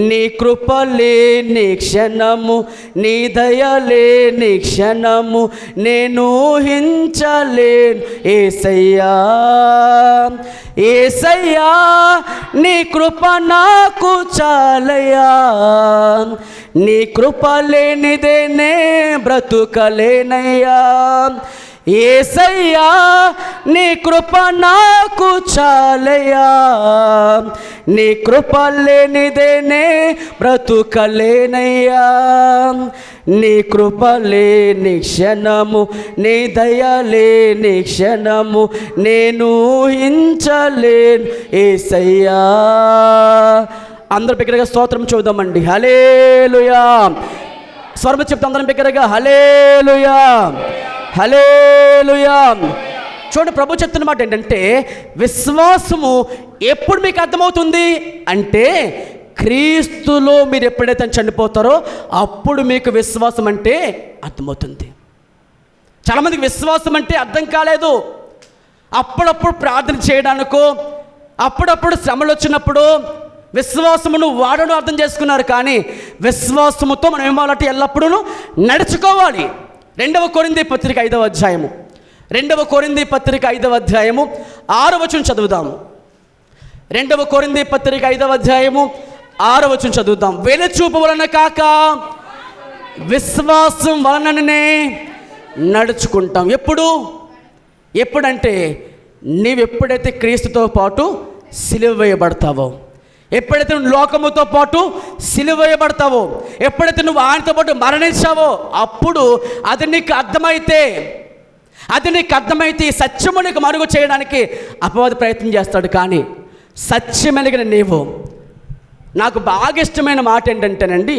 Speaker 1: నీ కృప లేని క్షణము, నీ దయ లేని క్షణము నేను ఊహించలేను యేసయ్యా. యేసయ్యా నీ కృప నాకు చాలయ్యా. నీ కృప లేనిదే నే బ్రతుకలేనయ్యా. యేసయ్యా నీ కృప నాకు చాలయ్యా. నీ కృప లేనిదే నే బ్రతుకలేనయ్యా. నీ కృప లేని క్షణము, నీ దయ లేని క్షణము నేను ఊహించలేను యేసయ్యా. అందరూ బిగ్గరగా స్తోత్రం చూద్దామండి. హల్లెలూయా. స్వరం చెప్తాం అందరం బిగ్గరగా. హల్లెలూయా, హల్లెలూయా. చూడండి, ప్రభు చెప్తున్న మాట ఏంటంటే, విశ్వాసము ఎప్పుడు మీకు అర్థమవుతుంది అంటే, క్రీస్తులో మీరు ఎప్పుడైతే చనిపోతారో అప్పుడు మీకు విశ్వాసం అంటే అర్థమవుతుంది. చాలామందికి విశ్వాసం అంటే అర్థం కాలేదు. అప్పుడప్పుడు ప్రార్థన చేయడానికో, అప్పుడప్పుడు శ్రమలు వచ్చినప్పుడు విశ్వాసమును వాడను అర్థం చేసుకున్నారు. కానీ విశ్వాసముతో మనం ఏమాలంటే ఎల్లప్పుడూ నడుచుకోవాలి. 2వ కొరింథీ పత్రిక 5వ అధ్యాయము, 2వ కొరింథీ పత్రిక 5వ అధ్యాయము 6వ వచనం చదువుదాం. 2వ కొరింథీ పత్రిక 5వ అధ్యాయము 6వ వచనం చదువుదాం. వెలుచూపు వలన కాక విశ్వాసం వలననే నడుచుకుంటాం. ఎప్పుడంటే నీవెప్పుడైతే క్రీస్తుతో పాటు సిలువ వేయబడతావో, ఎప్పుడైతే నువ్వు లోకముతో పాటు సిలువ వేయబడతావో, ఎప్పుడైతే నువ్వు ఆయనతో పాటు మరణించావో అప్పుడు అది నీకు అర్థమైతే ఈ సత్యము నీకు మరుగు చేయడానికి అపవాది ప్రయత్నం చేస్తాడు. కానీ సత్యమెలిగిన నీవు నాకు బాగా ఇష్టమైన మాట ఏంటంటేనండి,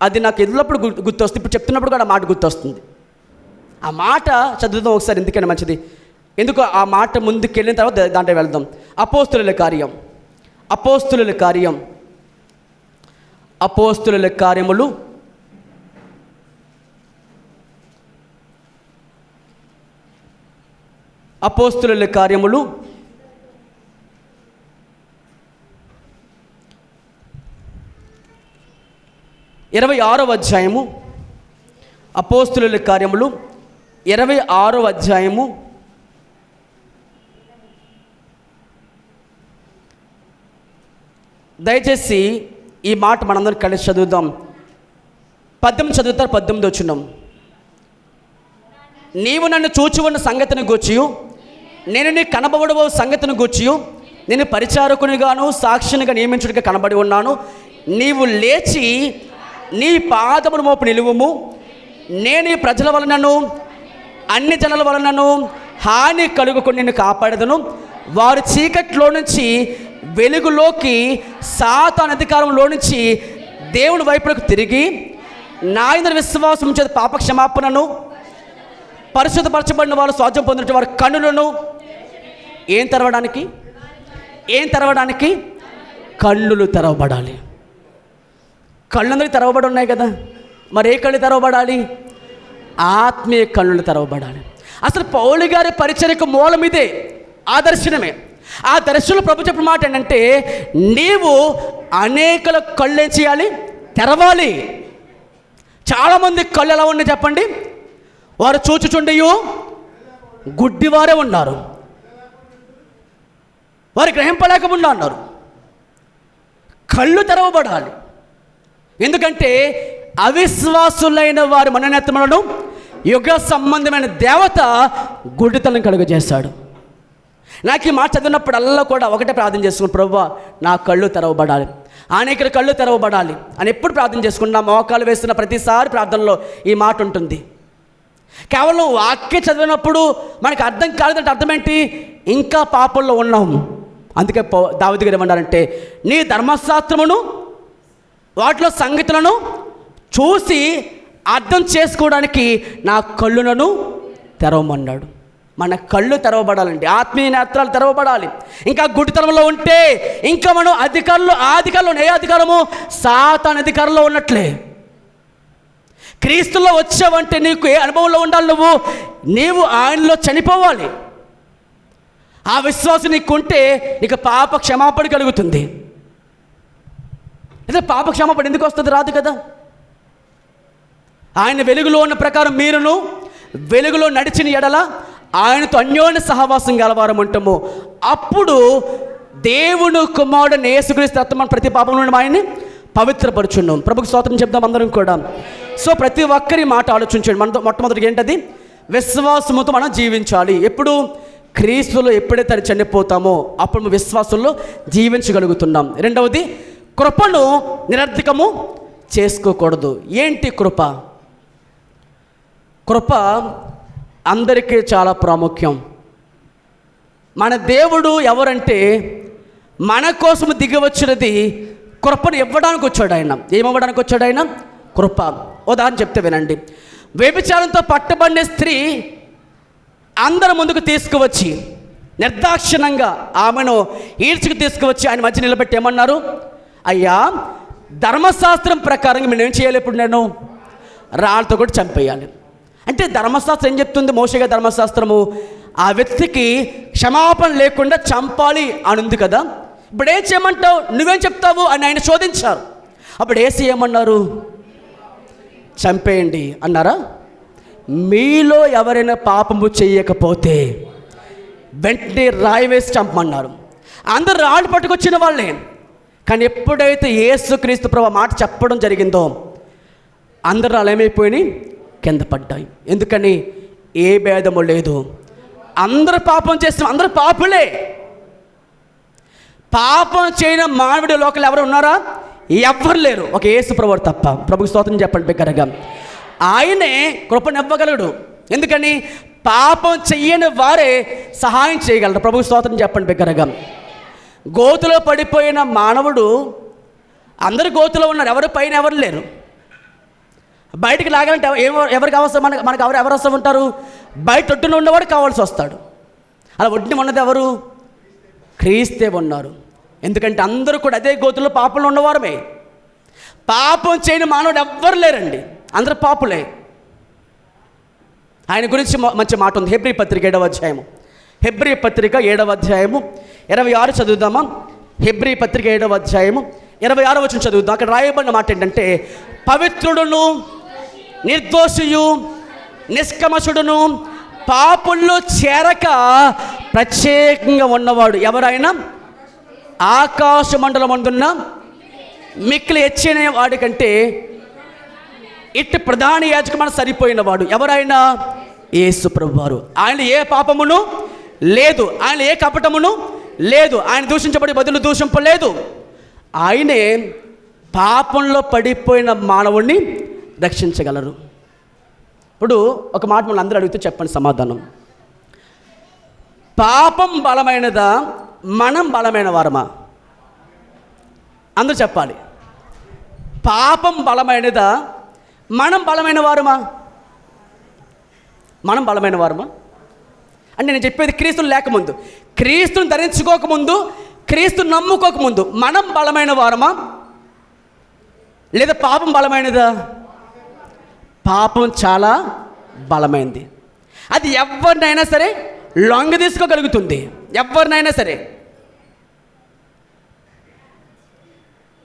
Speaker 1: అది నాకు ఎల్లప్పుడు గుర్తొస్తుంది. ఇప్పుడు చెప్తున్నప్పుడు కూడా ఆ మాట గుర్తొస్తుంది. ఆ మాట చదువుదాం ఒకసారి, ఎందుకైనా మంచిది. ఎందుకు ఆ మాట ముందుకు వెళ్ళిన తర్వాత దాంట్లో వెళ్దాం. అపోస్తుల కార్యములు 26వ అధ్యాయము. అపోస్తుల కార్యములు 26వ అధ్యాయము. దయచేసి ఈ మాట మనందరం కలిసి చదువుదాం. 18 చదువుతారు. 18 వచ్చినాం. నీవు నన్ను చూచి ఉన్న సంగతిని గూర్చియు, నేను నీ కనబడబో సంగతిని గూర్చియు, నేను పరిచారకునిగాను సాక్షినిగా నియమించుడిగా కనబడి ఉన్నాను. నీవు లేచి నీ పాదమును మోపు నిలువుము. నేను ఈ ప్రజల వలనను అన్ని జనుల వలనను హాని కలుగుకొని నిన్ను కాపాడదును. వారు చీకట్లో నుంచి వెలుగులోకి, సాతాను అధికారంలో నుంచి దేవుని వైపులకు తిరిగి నా యందు విశ్వాసం చేత పాప క్షమాపణను, పరిశుద్ధపరచబడిన వారు స్వాస్థ్యం పొందిన వారి కన్నులను ఏం తెరవడానికి కన్నులు తెరవబడాలి. కళ్ళందరికీ తెరవబడి ఉన్నాయి కదా, మరి ఏ కళ్ళు తెరవబడాలి? ఆత్మీయ కన్నులు తెరవబడాలి. అసలు పౌలు గారి పరిచర్యకు మూలం ఇదే, ఆ దర్శనమే. ఆ దర్శనంలో ప్రభు చెప్పిన మాట ఏంటంటే, నీవు అనేకల కళ్ళు ఏం చేయాలి? తెరవాలి. చాలామంది కళ్ళు ఎలా ఉన్నాయి చెప్పండి? వారు చూచుచుండియు గుడ్డివారే ఉన్నారు, వారు గ్రహింపలేకుండా ఉన్నారు. కళ్ళు తెరవబడాలి. ఎందుకంటే అవిశ్వాసులైన వారి మనోనేత్రములను యుగ సంబంధమైన దేవత గుడ్డితనం కలుగజేశాడు. నాకు ఈ మాట చదివినప్పుడల్లా కూడా ఒకటే ప్రార్థన చేసుకుని, ప్రభువా నా కళ్ళు తెరవబడాలి, అనేకల కళ్ళు తెరవబడాలి అని ఎప్పుడు ప్రార్థన చేసుకుని, నా మోకాలు వేస్తున్న ప్రతిసారి ప్రార్థనలో ఈ మాట ఉంటుంది. కేవలం వాక్యం చదివినప్పుడు మనకు అర్థం కాలేదంటే అర్థం ఏంటి? ఇంకా పాపంలో ఉన్నాం. అందుకే దావీదు గారు ఏమన్నారంటే, నీ ధర్మశాస్త్రమును వాటిలో సంగతులను చూసి అర్థం చేసుకోవడానికి నా కళ్ళులను తెరవమన్నాడు. మన కళ్ళు తెరవబడాలండి, ఆత్మీయ నేత్రాలు తెరవబడాలి. ఇంకా గుడ్డితనంలో ఉంటే ఇంకా మనం అధికారంలో ఏ అధికారము? సాతాను అధికారంలో ఉన్నట్లే. క్రీస్తులో వచ్చావంటే నీకు ఏ అనుభవంలో ఉండాలి? నీవు ఆయనలో చనిపోవాలి. ఆ విశ్వాసం నీకుంటే నీకు పాప క్షమాపణ కలుగుతుంది. అయితే పాప క్షమాపణ ఎందుకు వస్తుంది? రాదు కదా. ఆయన వెలుగులో ఉన్న ప్రకారం మీరును వెలుగులో నడిచిన ఎడల ఆయనతో అన్యోన్య సహవాసం గలవారం ఉంటాము. అప్పుడు దేవుడు కుమారుడు యేసుక్రీస్తు రక్తం ప్రతి పాపం నుండి ఆయన్ని పవిత్రపరుచున్నాం. ప్రభుకి స్తోత్రం చెప్దాం అందరం కూడా. సో ప్రతి ఒక్కరి మాట ఆలోచించండి. మనతో మొట్టమొదటిగా ఏంటది? విశ్వాసముతో మనం జీవించాలి. ఎప్పుడు? క్రీస్తులో ఎప్పుడైతే చనిపోతామో అప్పుడు విశ్వాసంలో జీవించగలుగుతున్నాం. రెండవది, కృపను నిరర్థకము చేసుకోకూడదు. ఏంటి కృప? కృప అందరికీ చాలా ప్రాముఖ్యం. మన దేవుడు ఎవరంటే మన కోసం దిగి వచ్చినది కృపను ఇవ్వడానికి వచ్చాడు ఆయన. ఏమివ్వడానికి వచ్చాడు ఆయన? కృప. ఉదాహరణ చెప్తే వినండి. వ్యభిచారంతో పట్టబడిన స్త్రీ అందరి ముందుకు తీసుకువచ్చి నిర్దాక్షిణ్యంగా ఆమెను ఈడ్చుకు తీసుకువచ్చి ఆయన మధ్య నిలబెట్టి ఏమన్నారు? అయ్యా, ధర్మశాస్త్రం ప్రకారంగా మేము ఏం చేయాలి? ఇప్పుడు నేను రాళ్ళతో కూడా చంపేయాలి. అంటే ధర్మశాస్త్రం ఏం చెప్తుంది? మోషేగా ధర్మశాస్త్రము ఆ వ్యక్తికి క్షమాపణ లేకుండా చంపాలి అని ఉంది కదా. ఇప్పుడు ఏం చేయమంటావు? నువ్వేం చెప్తావు అని ఆయన శోధించారు. అప్పుడు ఏసీ ఏమన్నారు? చంపేయండి అన్నారా? మీలో ఎవరైనా పాపము చేయకపోతే వెంటనే రాయి వేసి చంపమన్నారు. అందరు రాళ్ళు పట్టుకొచ్చిన వాళ్ళే. కానీ ఎప్పుడైతే యేసుక్రీస్తు ప్రభువు మాట చెప్పడం జరిగిందో అందరూ అలా ఏమైపోయినాయి? కింద పడ్డాయి. ఎందుకని? ఏ భేదము లేదు. అందరూ పాపం చేసిన అందరూ పాపులే. పాపం చేయని మానవుడి లోకల్ ఎవరు ఉన్నారా? ఎవ్వరు లేరు, ఒక యేసు ప్రభువు తప్ప. ప్రభుకి స్తోత్రం చెప్పండి బిగ్గరగా. ఆయనే కృపనివ్వగలడు. ఎందుకని? పాపం చెయ్యని వారే సహాయం చేయగలరు. ప్రభుకి స్తోత్రం చెప్పండి బిగ్గరగా. గోతులో పడిపోయిన మానవుడు అందరు గోతులో ఉన్నారు, ఎవరు పైన ఎవరు లేరు. బయటికి లాగాలంటే ఎవరికి అవసరం, మనకు ఎవరు అవసరం ఉంటారు? బయట ఒడ్డున ఉన్నవాడు కావాల్సి వస్తాడు. అలా ఒడ్డున ఉన్నది ఎవరు? క్రీస్తే ఉన్నారు. ఎందుకంటే అందరూ కూడా అదే గోతుల్లో పాపంలో ఉన్నవారమే. పాపం చేయని మానవుడు ఎవ్వరు లేరండి, అందరూ పాపులే. ఆయన గురించి మంచి మాట ఉంది. హెబ్రీ పత్రిక 7వ అధ్యాయము, హెబ్రీ పత్రిక 7వ అధ్యాయము 26 చదువుదామా? హెబ్రీ పత్రిక 7వ అధ్యాయము 26 వచనం చదువుదాం. అక్కడ రాయబడిన మాట ఏంటంటే, పవిత్రుడును నిర్దోషియు నిష్కమషుడును పాపుల్లో చేరక ప్రత్యేకంగా ఉన్నవాడు ఎవరైనా ఆకాశ మండలమందున్న మిక్కిలి హెచ్చిన వాడి కంటే ఇటు ప్రధాన యాజకుడు సరిపోయిన వాడు ఎవరైనా యేసు ప్రభువారు. ఆయన ఏ పాపమును లేదు, ఆయన ఏ కపటమును లేదు, ఆయన దూషించబడి బదులు దూషింపలేదు. ఆయనే పాపంలో పడిపోయిన మానవుడిని రక్షించగలరు. ఇప్పుడు ఒక మాట మనం అందరూ అడిగితే చెప్పండి సమాధానం. పాపం బలమైనదా, మనం బలమైన వారమా? అందరూ చెప్పాలి. పాపం బలమైనదా, మనం బలమైన వారమా? మనం బలమైన వారమా అంటే నేను చెప్పేది క్రీస్తుని లేకముందు, క్రీస్తుని ధరించుకోకముందు, క్రీస్తుని నమ్ముకోకముందు మనం బలమైన వారమా లేదా పాపం బలమైనదా? పాపం చాలా బలమైంది. అది ఎవరినైనా సరే లొంగ తీసుకోగలుగుతుంది, ఎవరినైనా సరే.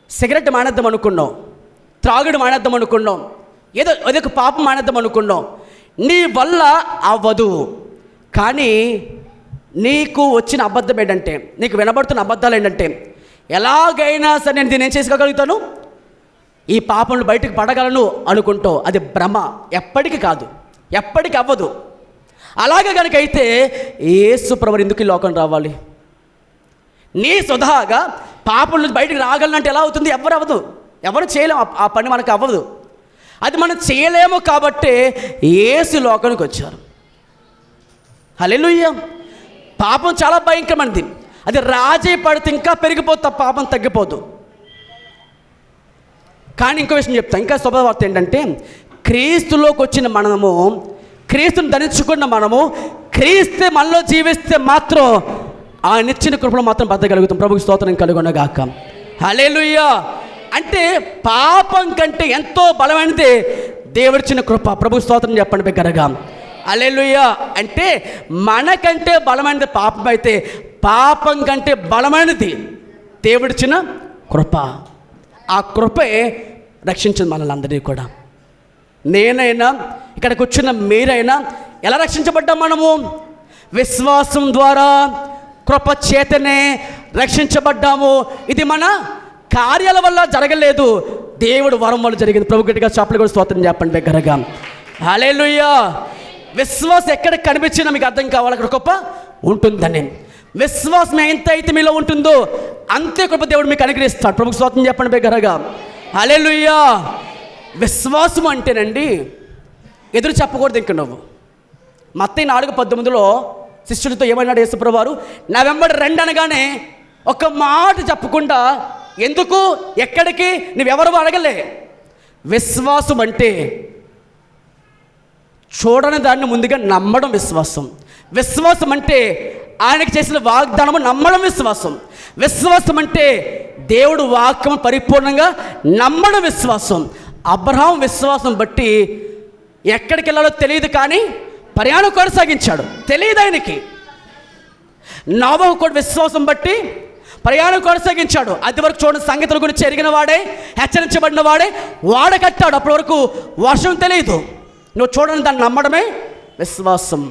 Speaker 1: సిగరెట్ మానేద్దాం అనుకున్నాం, త్రాగుడు మానేద్దాం అనుకున్నాం, ఏదో అదొక పాపం మానేద్దాం అనుకున్నాం, నీ వల్ల అవ్వదు. కానీ నీకు వచ్చిన అబద్ధం ఏంటంటే, నీకు వినబడుతున్న అబద్ధాలు ఏంటంటే, ఎలాగైనా సరే నేను దీన్ని ఏం చేసుకోగలుగుతాను, ఈ పాపంలో బయటకు పడగలను అనుకుంటావు. అది భ్రమ, ఎప్పటికీ కాదు, ఎప్పటికీ అవ్వదు. అలాగే కనుక అయితే యేసు ప్రభువు ఎందుకు ఈ లోకం రావాలి? నీ స్వతహాగా పాపం నుంచి బయటకు రాగలనంటే ఎలా అవుతుంది? ఎవరు అవ్వదు, ఎవరు చేయలేము, ఆ పని మనకు అవ్వదు. అది మనం చేయలేము కాబట్టి యేసు లోకానికి వచ్చారు. హల్లెలూయా. పాపం చాలా భయంకరమైనది, అది రాజీ పడితే ఇంకా పెరిగిపోతా, పాపం తగ్గిపోదు. కానీ ఇంకో విషయం చెప్తాను, ఇంకా శుభవార్త ఏంటంటే, క్రీస్తులోకి వచ్చిన మనము, క్రీస్తుని ధరించుకున్న మనము, క్రీస్తే మనలో జీవిస్తే మాత్రం ఆయన ఇచ్చిన కృపలో మాత్రం బతకగలుగుతాం. ప్రభుకి స్తోత్రం కలుగునగాక. హల్లెలూయా. అంటే పాపం కంటే ఎంతో బలమైనది దేవుడిచ్చిన కృప. ప్రభుకి స్తోత్రం చెప్పండి బిగ్గరగా. హల్లెలూయా. అంటే మనకంటే బలమైనది పాపం అయితే, పాపం కంటే బలమైనది దేవుడిచ్చిన కృప. ఆ కృపే రక్షించింది మనల్ని అందరినీ కూడా. నేనైనా ఇక్కడికి వచ్చిన మీరైనా ఎలా రక్షించబడ్డాం? మనము విశ్వాసం ద్వారా కృప చేతనే రక్షించబడ్డాము. ఇది మన కార్యాల వల్ల జరగలేదు, దేవుడు వరం వల్ల జరిగింది. ప్రభు గట్టిగా చాపలు కూడా స్తోత్రం చెప్పండి దగ్గరగా. హల్లెలూయా. విశ్వాసం ఎక్కడ కనిపించినా మీకు అర్థం కావాలి, అక్కడ కృప ఉంటుందని. విశ్వాసం ఎంత అయితే మీలో ఉంటుందో అంతే కృప దేవుడు మీకు అనుగ్రహిస్తాడు. ప్రభుకు స్తోత్రం చెప్పండి బిగ్గరగా. హల్లెలూయా. విశ్వాసం అంటేనండి ఎదురు చెప్పకూడదు. ఇంక నువ్వు మత్తయి 4:19 శిష్యులతో ఏమన్నాడు యేసుప్రభువు వారు? నా వెంబడి రండి అనగానే ఒక మాట చెప్పకుండా, ఎందుకు, ఎక్కడికి, నువ్వెవరు అడగలే. విశ్వాసం అంటే చూడని దాన్ని ముందుగా నమ్మడం విశ్వాసం. విశ్వాసం అంటే ఆయనకి చేసిన వాగ్దానము నమ్మడం విశ్వాసం. విశ్వాసం అంటే దేవుడు వాక్యం పరిపూర్ణంగా నమ్మడం విశ్వాసం. అబ్రహాం విశ్వాసం బట్టి ఎక్కడికి వెళ్ళాలో తెలియదు, కానీ ప్రయాణం కొనసాగించాడు, తెలియదు ఆయనకి. నోవహు కూడా విశ్వాసం బట్టి ప్రయాణం కొనసాగించాడు. అది వరకు చూడని సంగతుల గురించి ఎరిగిన వాడే, హెచ్చరించబడిన వాడే వాడ కట్టాడు. అప్పటి వరకు వర్షం తెలియదు. నువ్వు చూడని దాన్ని నమ్మడమే విశ్వాసం.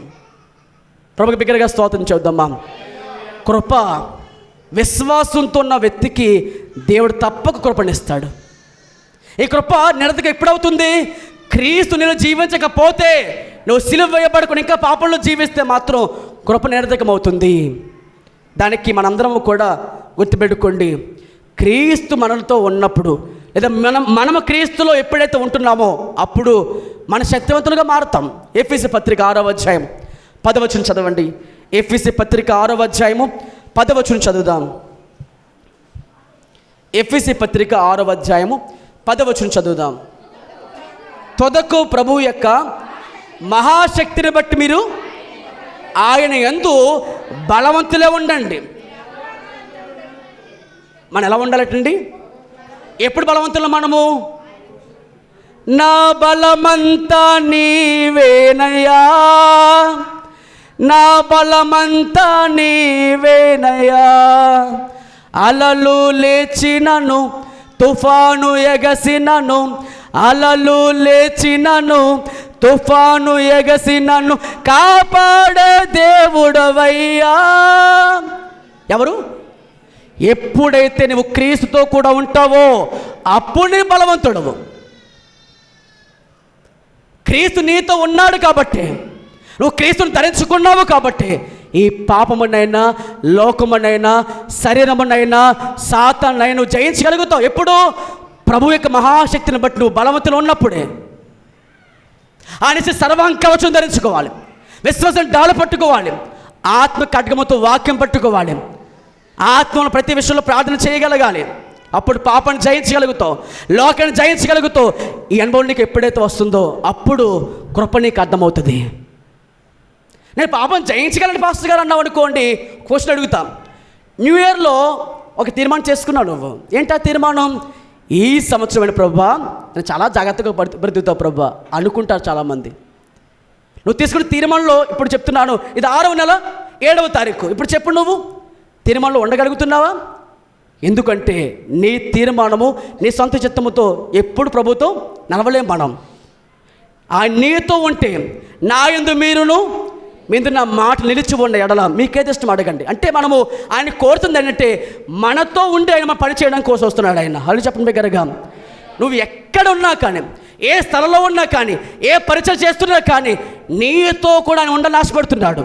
Speaker 1: ప్రభుకి బిగ్గరగా స్తోత్రం చేద్దామా. కృప, విశ్వాసంతో ఉన్న వ్యక్తికి దేవుడు తప్పక కృపణిస్తాడు. ఈ కృప నిరతగా ఎప్పుడవుతుంది? క్రీస్తు నేను జీవించకపోతే, నువ్వు సిలువ వేయబడుకుని ఇంకా పాపంలో జీవిస్తే మాత్రం కృప నిరతకమవుతుంది. దానికి మనందరం కూడా గుర్తుపెట్టుకోండి, క్రీస్తు మనతో ఉన్నప్పుడు, లేదా మనము క్రీస్తులో ఎప్పుడైతే ఉంటున్నామో అప్పుడు మన శక్తివంతులుగా మారుతాం. ఎఫెసీ పత్రిక 6వ అధ్యాయం 10వ వచనం చదవండి. ఎఫెసీ పత్రిక 6వ అధ్యాయము 10వ వచనం చదువుదాం. ఎఫెసీ పత్రిక 6వ అధ్యాయము 10వ వచనం చదువుదాం. తొదకు ప్రభువు యొక్క మహాశక్తిని బట్టి మీరు ఆయన యందు బలవంతులే ఉండండి. మనం ఎలా ఉండాలటండి? ఎప్పుడు బలవంతులు మనము? నా బలమంతా నీవేనయ్యా, నా బలమంతా నీవేనయ్యా. అలలు లేచినను తుఫాను ఎగసినను, అలలు లేచినను తుఫాను ఎగసినను కాపాడే దేవుడవయ్యా. ఎవరు? ఎప్పుడైతే నువ్వు క్రీస్తుతో కూడా ఉంటావో అప్పుడు నీ బలవంతుడవు. క్రీస్తు నీతో ఉన్నాడు కాబట్టి, నువ్వు క్రీస్తుని ధరించుకున్నావు కాబట్టి ఈ పాపమునైనా లోకమునైనా శరీరమునైనా సాతాన్నైనా నువ్వు జయించగలుగుతావు. ఎప్పుడు? ప్రభు యొక్క మహాశక్తిని బట్టి నువ్వు బలవంతులు ఉన్నప్పుడే. ఆయన సర్వాంకవచం ధరించుకోవాలి, విశ్వాసం డాలు పట్టుకోవాలి, ఆత్మ ఖడ్గముతో వాక్యం పట్టుకోవాలి, ఆత్మను ప్రతి విషయంలో ప్రార్థన చేయగలగాలి. అప్పుడు పాపాన్ని జయించగలుగుతావు, లోకాన్ని జయించగలుగుతావు. ఈ అనుభవం నీకు ఎప్పుడైతే వస్తుందో అప్పుడు కృప నీకు అర్థమవుతుంది. నేను పాపం జయించగలను పాస్టర్ గారు అన్నావు అనుకోండి, క్వశ్చన్ అడుగుతాం. న్యూ ఇయర్లో ఒక తీర్మానం చేసుకున్నావు నువ్వు. ఏంటా తీర్మానం? ఈ సంవత్సరమైన ప్రభా నేను చాలా జాగ్రత్తగా బ్రతుకుతావు ప్రభా అనుకుంటారు చాలామంది. నువ్వు తీసుకున్న తీర్మానంలో ఇప్పుడు చెప్తున్నాను, ఇది 6వ నెల 7వ తారీఖు. ఇప్పుడు చెప్పు, నువ్వు తీర్మానంలో ఉండగలుగుతున్నావా? ఎందుకంటే నీ తీర్మానము నీ సొంత చిత్తముతో ఎప్పుడు ప్రభుతో నడవలేం మనం. ఆయన నీతో ఉంటే నా యందు మీరును మీద నా మాట నిలిచి ఉన్న ఎడల మీకేది ఇష్టం అడగండి. అంటే మనము ఆయన కోరుతుంది ఏంటంటే మనతో ఉండి ఆయన మన పని చేయడం కోసం వస్తున్నాడు ఆయన. వాళ్ళు చెప్పండి బిగ్గరగా. నువ్వు ఎక్కడ ఉన్నా కానీ, ఏ స్థలంలో ఉన్నా కానీ, ఏ పరిచయం చేస్తున్నా కానీ నీతో కూడా ఆయన ఉండాలని ఆశపడుతున్నాడు.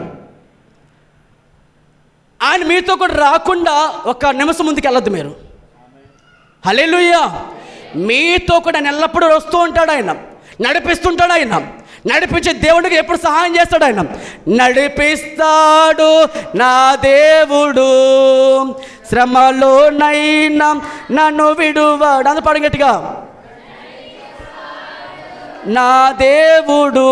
Speaker 1: ఆయన మీతో కూడా రాకుండా ఒక నిమిషం ముందుకు వెళ్ళొద్దు మీరు. హల్లెలూయా. మీతో కూడా ఆయన ఎల్లప్పుడూ వస్తూ ఉంటాడు, ఆయన నడిపిస్తుంటాడు. ఆయన నడిపించే దేవుడికి ఎప్పుడు సహాయం చేస్తాడు. ఆయన నడిపిస్తాడు నా దేవుడు, శ్రమలోనైనా నన్ను విడువాడు. అందు పాడు గట్టిగా. నా దేవుడు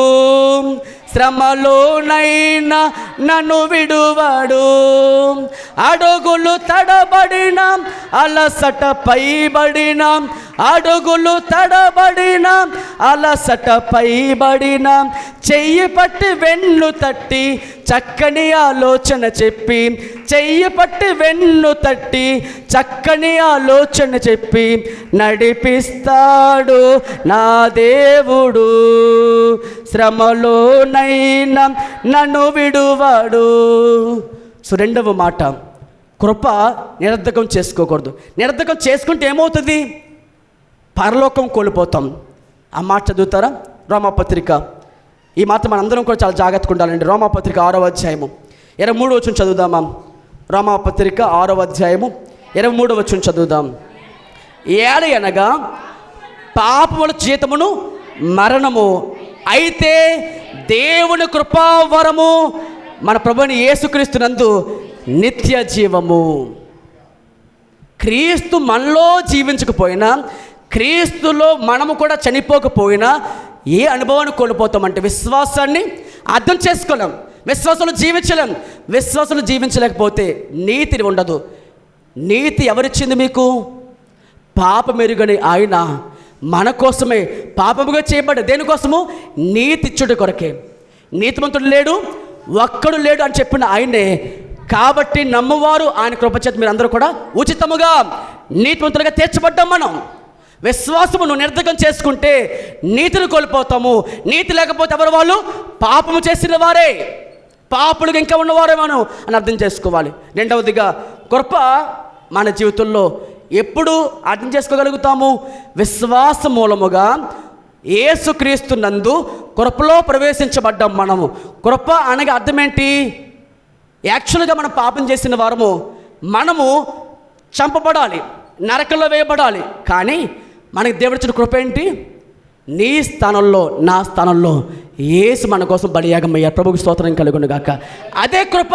Speaker 1: శ్రమలోనైనా నన్ను విడువాడు, అడుగులు తడబడిన అలసట పైబడిన, అడుగులు తడబడిన అలసట పైబడిన, చెయ్యి పట్టి వెన్ను తట్టి చక్కని ఆలోచన చెప్పి, చెయ్యి పట్టి వెన్ను తట్టి చక్కని ఆలోచన చెప్పి నడిపిస్తాడు నా దేవుడు, శ్రమలోనైనా నన్ను విడువాడు. సో రెండవ మాట, కృప నిరర్ధకం చేసుకోకూడదు. నిరర్ధకం చేసుకుంటే ఏమవుతుంది? పరలోకం కోల్పోతాం. ఆ మాట చదువుతారా? రోమాపత్రిక. ఈ మాట మనందరం కూడా చాలా జాగ్రత్తగా ఉండాలండి. రోమాపత్రిక 6వ అధ్యాయము 23వ వచనం చదువుదామా? రోమాపత్రిక 6వ అధ్యాయము 23వ వచనం చదువుదాం. ఏలయనగా పాపముల జీతమును మరణము, అయితే దేవుని కృపావరము మన ప్రభువైన యేసుక్రీస్తునందు నిత్య జీవము. క్రీస్తు మనలో జీవించకపోయినా, క్రీస్తులో మనము కూడా చనిపోకపోయినా ఏ అనుభవాన్ని కోల్పోతామంటే విశ్వాసాన్ని అర్థం చేసుకోలేం, విశ్వాసంలో జీవించలేం. విశ్వాసంలో జీవించలేకపోతే నీతి ఉండదు. నీతి ఎవరిచ్చింది మీకు? పాపమెరుగని ఆయన మన కోసమే పాపముగా చేయబడ్డ. దేనికోసము? నీతి ఇచ్చుట కొరకే. నీతిమంతుడు లేడు, ఒక్కడు లేడు అని చెప్పిన ఆయనే. కాబట్టి నమ్మువారు ఆయన కృపచేత మీరు అందరూ కూడా ఉచితముగా నీతిమంతులుగా తీర్చబడ్డాం. మనం విశ్వాసమును నిరర్ధకం చేసుకుంటే నీతిని కోల్పోతాము. నీతి లేకపోతే ఎవరు? వాళ్ళు పాపము చేసిన వారే, పాపులుగా ఇంకా ఉన్నవారే మనం అని అర్థం చేసుకోవాలి. రెండవదిగా, కృప మన జీవితంలో ఎప్పుడు అర్థం చేసుకోగలుగుతాము? విశ్వాస మూలముగా యేసుక్రీస్తు నందు కృపలో ప్రవేశించబడ్డాం మనము. కృప అనగా అర్థం ఏంటి? యాక్చువల్గా మనం పాపం చేసిన వారము, మనము చంపబడాలి, నరకంలో వేయబడాలి. కానీ మనకి దేవుడిచ్చిన కృప ఏంటి? నీ స్థానంలో, నా స్థానంలో యేసు మన కోసం బలియాగమయ్యారు. ప్రభువుకి స్తోత్రం కలుగును గాక. అదే కృప.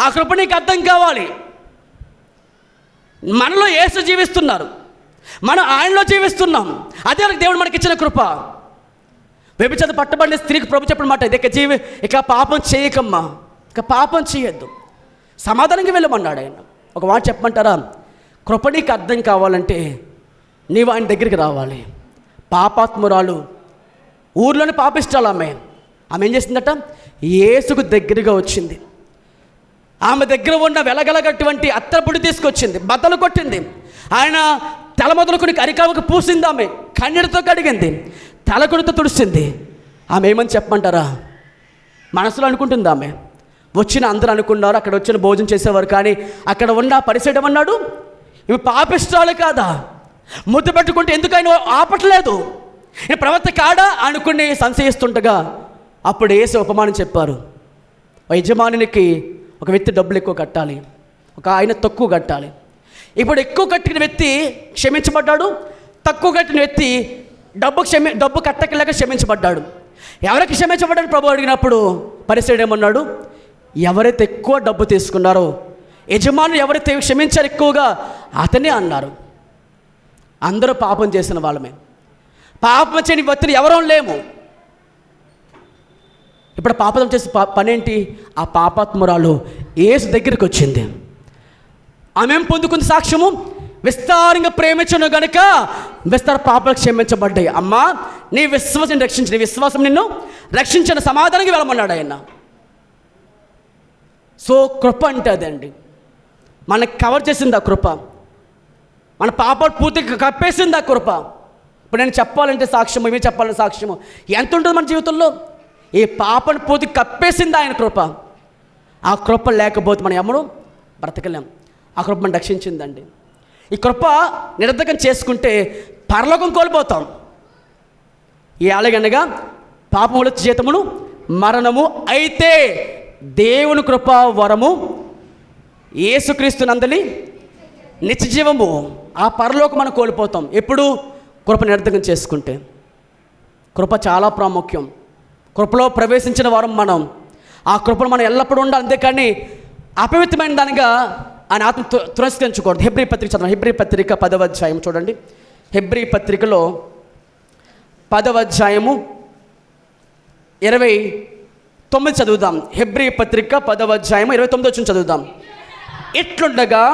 Speaker 1: ఆ కృప నీకు అర్థం కావాలి. మనలో యేసు జీవిస్తున్నారు, మనం ఆయనలో జీవిస్తున్నాం. అదే దేవుడు మనకి ఇచ్చిన కృప. వ్యభిచారం పట్టబడిన స్త్రీకి ప్రభు చెప్పిన మాట, ఇక పాపం చేయకమ్మా, ఇక పాపం చేయొద్దు, సమాధానంగా వెళ్ళమన్నాడు ఆయన. ఒక మాట చెప్పమంటారా? కృప నీకు అర్థం కావాలంటే నీవు ఆయన దగ్గరికి రావాలి. పాపాత్మురాలు, ఊర్లోని పాపిష్టాలు ఆమె ఏం చేసిందట? యేసుకు దగ్గరగా వచ్చింది. ఆమె దగ్గర ఉన్న వెలగలగటువంటి అత్తరపుడి తీసుకొచ్చింది, బద్దలు కొట్టింది. ఆయన తల మొదలుకొని అరికాలకు పూసింది, ఆమె కన్నీటితో కడిగింది, తలకొడితో తుడిసింది. ఆమె ఏమని చెప్పమంటారా? మనసులో అనుకుంటుంది ఆమె. వచ్చిన అందరూ అనుకున్నారు, అక్కడ వచ్చిన భోజనం చేసేవారు. కానీ అక్కడ ఉన్న పరిసెడం అన్నాడు, ఇవి పాపిష్టాలు కాదా? ముద్దు పెట్టుకుంటే ఎందుకు ఆయన ఆపట్లేదు? ఈ ప్రవర్త కాడా అనుకుని సంశయిస్తుండగా అప్పుడు యేసు ఉపమానం చెప్పారు. యజమానికి ఒక వ్యక్తి డబ్బులు ఎక్కువ కట్టాలి, ఒక ఆయన తక్కువ కట్టాలి. ఇప్పుడు ఎక్కువ కట్టిన వ్యక్తి క్షమించబడ్డాడు, తక్కువ కట్టిన వ్యక్తి డబ్బు కట్టకలేక క్షమించబడ్డాడు. ఎవరికి క్షమించబడ్డాడు ప్రభు అడిగినప్పుడు పరిసెడు ఏమన్నాడు? ఎవరైతే ఎక్కువ డబ్బు తీసుకున్నారో, యజమానులు ఎవరైతే క్షమించారు ఎక్కువగా, అతనే అన్నారు. అందరూ పాపం చేసిన వాళ్ళమే, పాపం చేయని వ్యక్తులు ఎవరూ లేము. ఇప్పుడు పాపం చేసే పనేంటి? ఆ పాపాత్మురాలు యేసు దగ్గరికి వచ్చింది. ఆమె పొందుకుంది సాక్ష్యము, విస్తారంగా ప్రేమించను గనుక విస్తార పాపాలు క్షమించబడ్డాయి. అమ్మా, నీ విశ్వాసం రక్షించు, నీ విశ్వాసం నిన్ను రక్షించిన, సమాధానంగా వెళ్ళమన్నాడు ఆయన. సో కృప అంటే అదండి, మనకు కవర్ చేసింది ఆ కృప, మన పాపాలు పూర్తిగా కప్పేసింది ఆ కృప. ఇప్పుడు నేను చెప్పాలంటే సాక్ష్యము, ఇవి చెప్పాలంటే సాక్ష్యము ఎంత ఉంటుంది మన జీవితంలో? ఈ పాపను పూర్తిగా కప్పేసింది ఆయన కృప. ఆ కృప లేకపోతే మనం ఎవరు బ్రతకలేం. ఆ కృప మనం రక్షించిందండి. ఈ కృప నిరర్ధకం చేసుకుంటే పరలోకం కోల్పోతాం. ఎలాగనగా పాపముల జీతమును మరణము, అయితే దేవుని కృప వరము యేసుక్రీస్తు నందలి నిత్య జీవము, ఆ పరలోకం మనం కోల్పోతాం. ఎప్పుడు? కృప నిరర్ధకం చేసుకుంటే. కృప చాలా ప్రాముఖ్యం. కృపలో ప్రవేశించిన వారం మనం. ఆ కృపను మనం ఎల్లప్పుడూ ఉండాలి, అంతేకాని అపవిత్రమైన దానిగా ఆయన ఆత్మ తిరస్కరించకూడదు. హెబ్రీ పత్రిక చదవండి. హెబ్రీ పత్రిక 10వ అధ్యాయం చూడండి. హెబ్రీ పత్రికలో 10వ అధ్యాయము 29 చదువుదాం. హెబ్రీ పత్రిక 10వ అధ్యాయము 29 చదువుదాం. ఇట్లుండగా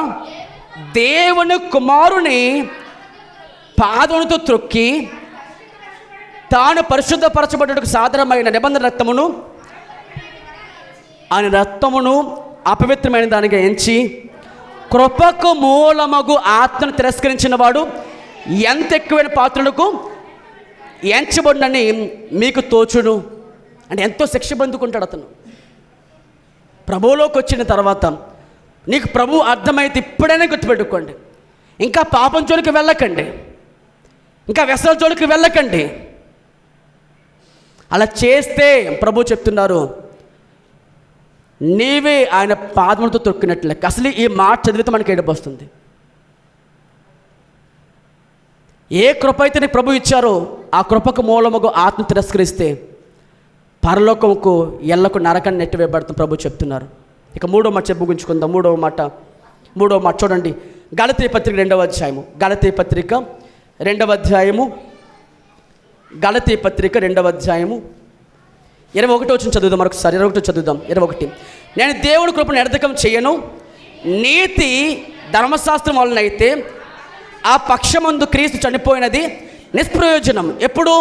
Speaker 1: దేవుని కుమారుని పాదములతో త్రొక్కి తాను పరిశుద్ధపరచబడ్డకు సాధారణమైన నిబంధన రక్తమును, ఆయన రక్తమును అపవిత్రమైన దానిగా ఎంచి కృపకు మూలమగు ఆత్మను తిరస్కరించిన వాడు ఎంత ఎక్కువైన పాత్రలకు ఎంచబడినని మీకు తోచును. అంటే ఎంతో శిక్ష పొందుకుంటాడు అతను. ప్రభువులోకి వచ్చిన తర్వాత నీకు ప్రభు అర్థమైతే ఇప్పుడైనా గుర్తుపెట్టుకోండి, ఇంకా పాపం జోలికి వెళ్ళకండి, ఇంకా వ్యసనాల జోలికి వెళ్ళకండి. అలా చేస్తే ప్రభు చెప్తున్నారు, నీవే ఆయన పాదములతో తొక్కినట్లే. అసలు ఈ మాట చదివితే మనకి ఏడుపు వస్తుంది. ఏ కృప అయితే నీకు ప్రభు ఇచ్చారో ఆ కృపకు మూలముగా ఆత్మ తిరస్కరిస్తే పరలోకంకు ఎల్లకు నరకాన్ని నెట్టివేయబడుతుంది ప్రభు చెప్తున్నారు. ఇక మూడో మాట ముగించుకుందాం. మూడవ మాట చూడండి. గలతీ పత్రిక 2వ అధ్యాయము. గలతీ పత్రిక 2వ అధ్యాయము 21 చదువుదాం. మరొకసారి 21 చదువుదాం. 21. నేను దేవుని కృపను నిరర్ధకం చేయను, నీతి ధర్మశాస్త్రం వలన అయితే ఆ పక్షమందు క్రీస్తు చనిపోయినది నిష్ప్రయోజనం. ఎప్పుడు?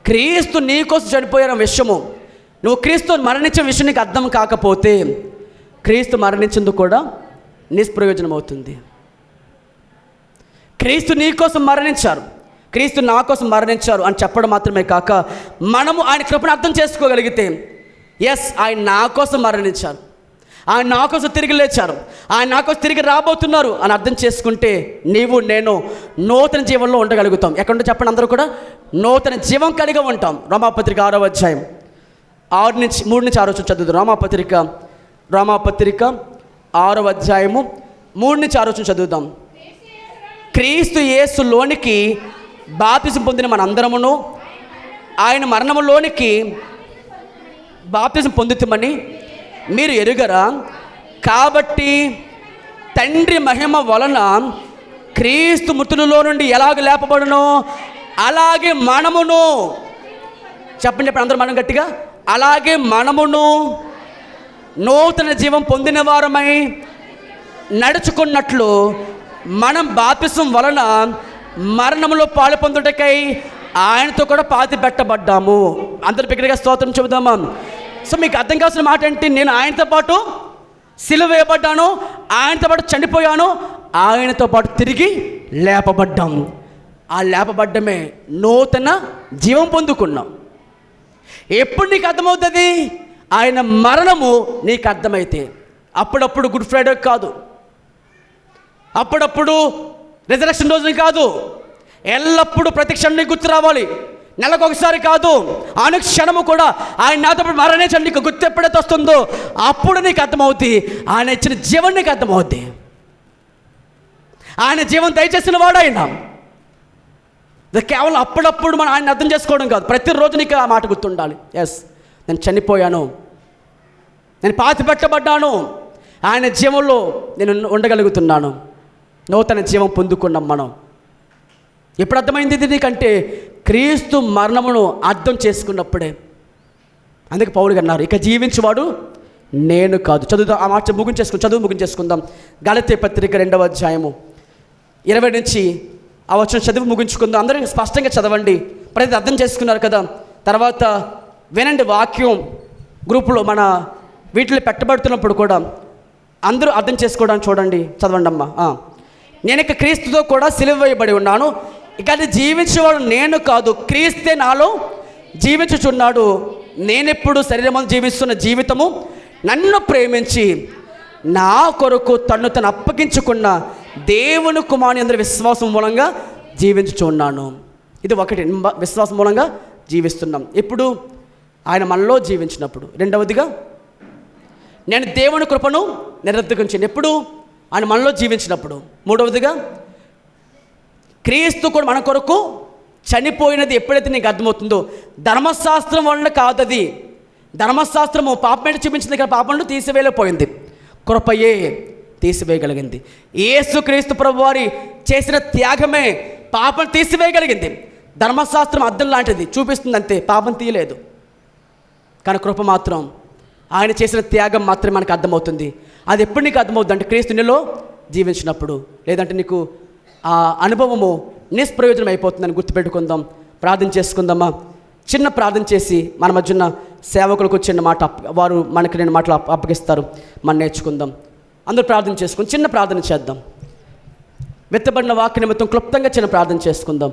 Speaker 1: క్రీస్తు నీ కోసం చనిపోయిన విషయము, నువ్వు క్రీస్తు మరణించిన విషయం నీకు అర్థం కాకపోతే క్రీస్తు మరణించింది కూడా నిష్ప్రయోజనం అవుతుంది. క్రీస్తు నీ కోసం మరణించారు, క్రీస్తు నా కోసం మరణించారు అని చెప్పడం మాత్రమే కాక మనము ఆయన కృపను అర్థం చేసుకోగలిగితే, ఎస్ ఆయన నా కోసం మరణించారు, ఆయన నా కోసం తిరిగి లేచారు, ఆయన నా కోసం తిరిగి రాబోతున్నారు అని అర్థం చేసుకుంటే నీవు నేను నూతన జీవంలో ఉండగలుగుతాం. ఎక్కడుంటే చెప్పండి, అందరూ కూడా నూతన జీవం కలిగి ఉంటాం. రోమాపత్రిక 6వ అధ్యాయం 3-6 చదువుతాం. రోమాపత్రిక 6వ అధ్యాయము 3-6 చదువుదాం. క్రీస్తు యేసులోనికి బాప్తిసం పొందిన మనందరమును ఆయన మరణములోనికి బాప్తిసం పొందుతామని మీరు ఎరుగరా? కాబట్టి తండ్రి మహిమ వలన క్రీస్తు మృతులలో నుండి ఎలాగ లేపబడునో అలాగే మనమును, చెప్పండి అందరూ మనం గట్టిగా, అలాగే మనమును నూతన జీవం పొందిన వారమై నడుచుకున్నట్లు మనం బాప్తిసం వలన మరణములో పాలు పొందుటకై ఆయనతో కూడా పాతి పెట్టబడ్డాము. అందరి బిగ్గరగా స్తోత్రం చెబుదామా. సో మీకు అర్థం కావాల్సిన మాట ఏంటి? నేను ఆయనతో పాటు సిలువ వేయబడ్డాను, ఆయనతో పాటు చనిపోయాను, ఆయనతో పాటు తిరిగి లేపబడ్డాము. ఆ లేపబడ్డమే నూతన జీవం పొందుకున్నాం. ఎప్పుడు నీకు అర్థమవుతుంది? ఆయన మరణము నీకు అర్థమైతే. అప్పుడప్పుడు గుడ్ ఫ్రైడే కాదు, అప్పుడప్పుడు రిజరెక్షన్ రోజుని కాదు, ఎల్లప్పుడూ ప్రతి క్షణం నీకు గుర్తు రావాలి. నెలకు ఒకసారి కాదు, అనుక్షణము కూడా ఆయన నాతో మరణించండి నీకు గుర్తు ఎప్పుడైతే వస్తుందో అప్పుడు నీకు అర్థమవుతుంది ఆయన ఇచ్చిన జీవం నీకు అర్థమవుద్ది. ఆయన జీవం దయచేసిన వాడు ఆయన. కేవలం అప్పుడప్పుడు మనం ఆయన అర్థం చేసుకోవడం కాదు, ప్రతిరోజు నీకు ఆ మాట గుర్తుండాలి. ఎస్, నేను చనిపోయాను, నేను పాతి పెట్టబడ్డాను, ఆయన జీవంలో నేను ఉండగలుగుతున్నాను. నూతన జీవం పొందుకున్నాం మనం. ఎప్పుడు అర్థమైంది ఇది నీకంటే? క్రీస్తు మరణమును అర్థం చేసుకున్నప్పుడే. అందుకే పౌలు అన్నారు, ఇక జీవించేవాడు నేను కాదు. చదువుదాం, ఆ మాట చదువు ముగించేసుకుందాం. గలతీ పత్రిక 2వ అధ్యాయము 20 నుంచి ఆ వచ్చిన చదువు ముగించుకుందాం. అందరూ స్పష్టంగా చదవండి. ప్రతి అర్థం చేసుకున్నారు కదా. తర్వాత వినండి, వాక్యం గ్రూపులో మన వీటిలో పెట్టబడుతున్నప్పుడు కూడా అందరూ అర్థం చేసుకోవడానికి చూడండి. చదవండి అమ్మా. నేను ఇక క్రీస్తుతో కూడా సిలువ వేయబడి ఉన్నాను, ఇక అది జీవించేవాడు నేను కాదు, క్రీస్తే నాలో జీవించుచున్నాడు. నేనెప్పుడు శరీరమును జీవిస్తున్న జీవితము నన్ను ప్రేమించి నా కొరకు తను అప్పగించుకున్న దేవుని కుమారుని అందరి విశ్వాసం మూలంగా జీవించుచున్నాను. ఇది ఒకటి, విశ్వాసం మూలంగా జీవిస్తున్నాం. ఎప్పుడు? ఆయన మనలో జీవించినప్పుడు. రెండవదిగా, నేను దేవుని కృపను నిరర్ధకించాను. ఎప్పుడు? ఆయన మనలో జీవించినప్పుడు. మూడవదిగా, క్రీస్తు కూడా మన కొరకు చనిపోయినది ఎప్పుడైతే నీకు అర్థమవుతుందో. ధర్మశాస్త్రం వలన కాదు అది. ధర్మశాస్త్రము పాపమేట చూపించింది కదా, పాపంలో తీసివేయలేకపోయింది, కృపయే తీసివేయగలిగింది. యేసుక్రీస్తు ప్రభువారి చేసిన త్యాగమే పాపం తీసివేయగలిగింది. ధర్మశాస్త్రం అద్దం లాంటిది, చూపిస్తుంది అంతే, పాపం తీయలేదు. కానీ కృప మాత్రం, ఆయన చేసిన త్యాగం మాత్రమే మనకు అర్థమవుతుంది. అది ఎప్పుడు నీకు అర్థమవుతుంది అంటే క్రీస్తు నీలో జీవించినప్పుడు. లేదంటే నీకు ఆ అనుభవము నిష్ప్రయోజనం అయిపోతుందని గుర్తుపెట్టుకుందాం. ప్రార్థన చేసుకుందామా? చిన్న ప్రార్థన చేసి మన మధ్యన సేవకులకు వచ్చిన మాట వారు మనకి 2 మాటలు అప్పగిస్తారు, మనం నేర్చుకుందాం. అందరూ ప్రార్థన చేసుకుని చిన్న ప్రార్థన చేద్దాం. విత్తబడిన వాక్య నిమిత్తం క్లుప్తంగా చిన్న ప్రార్థన చేసుకుందాం.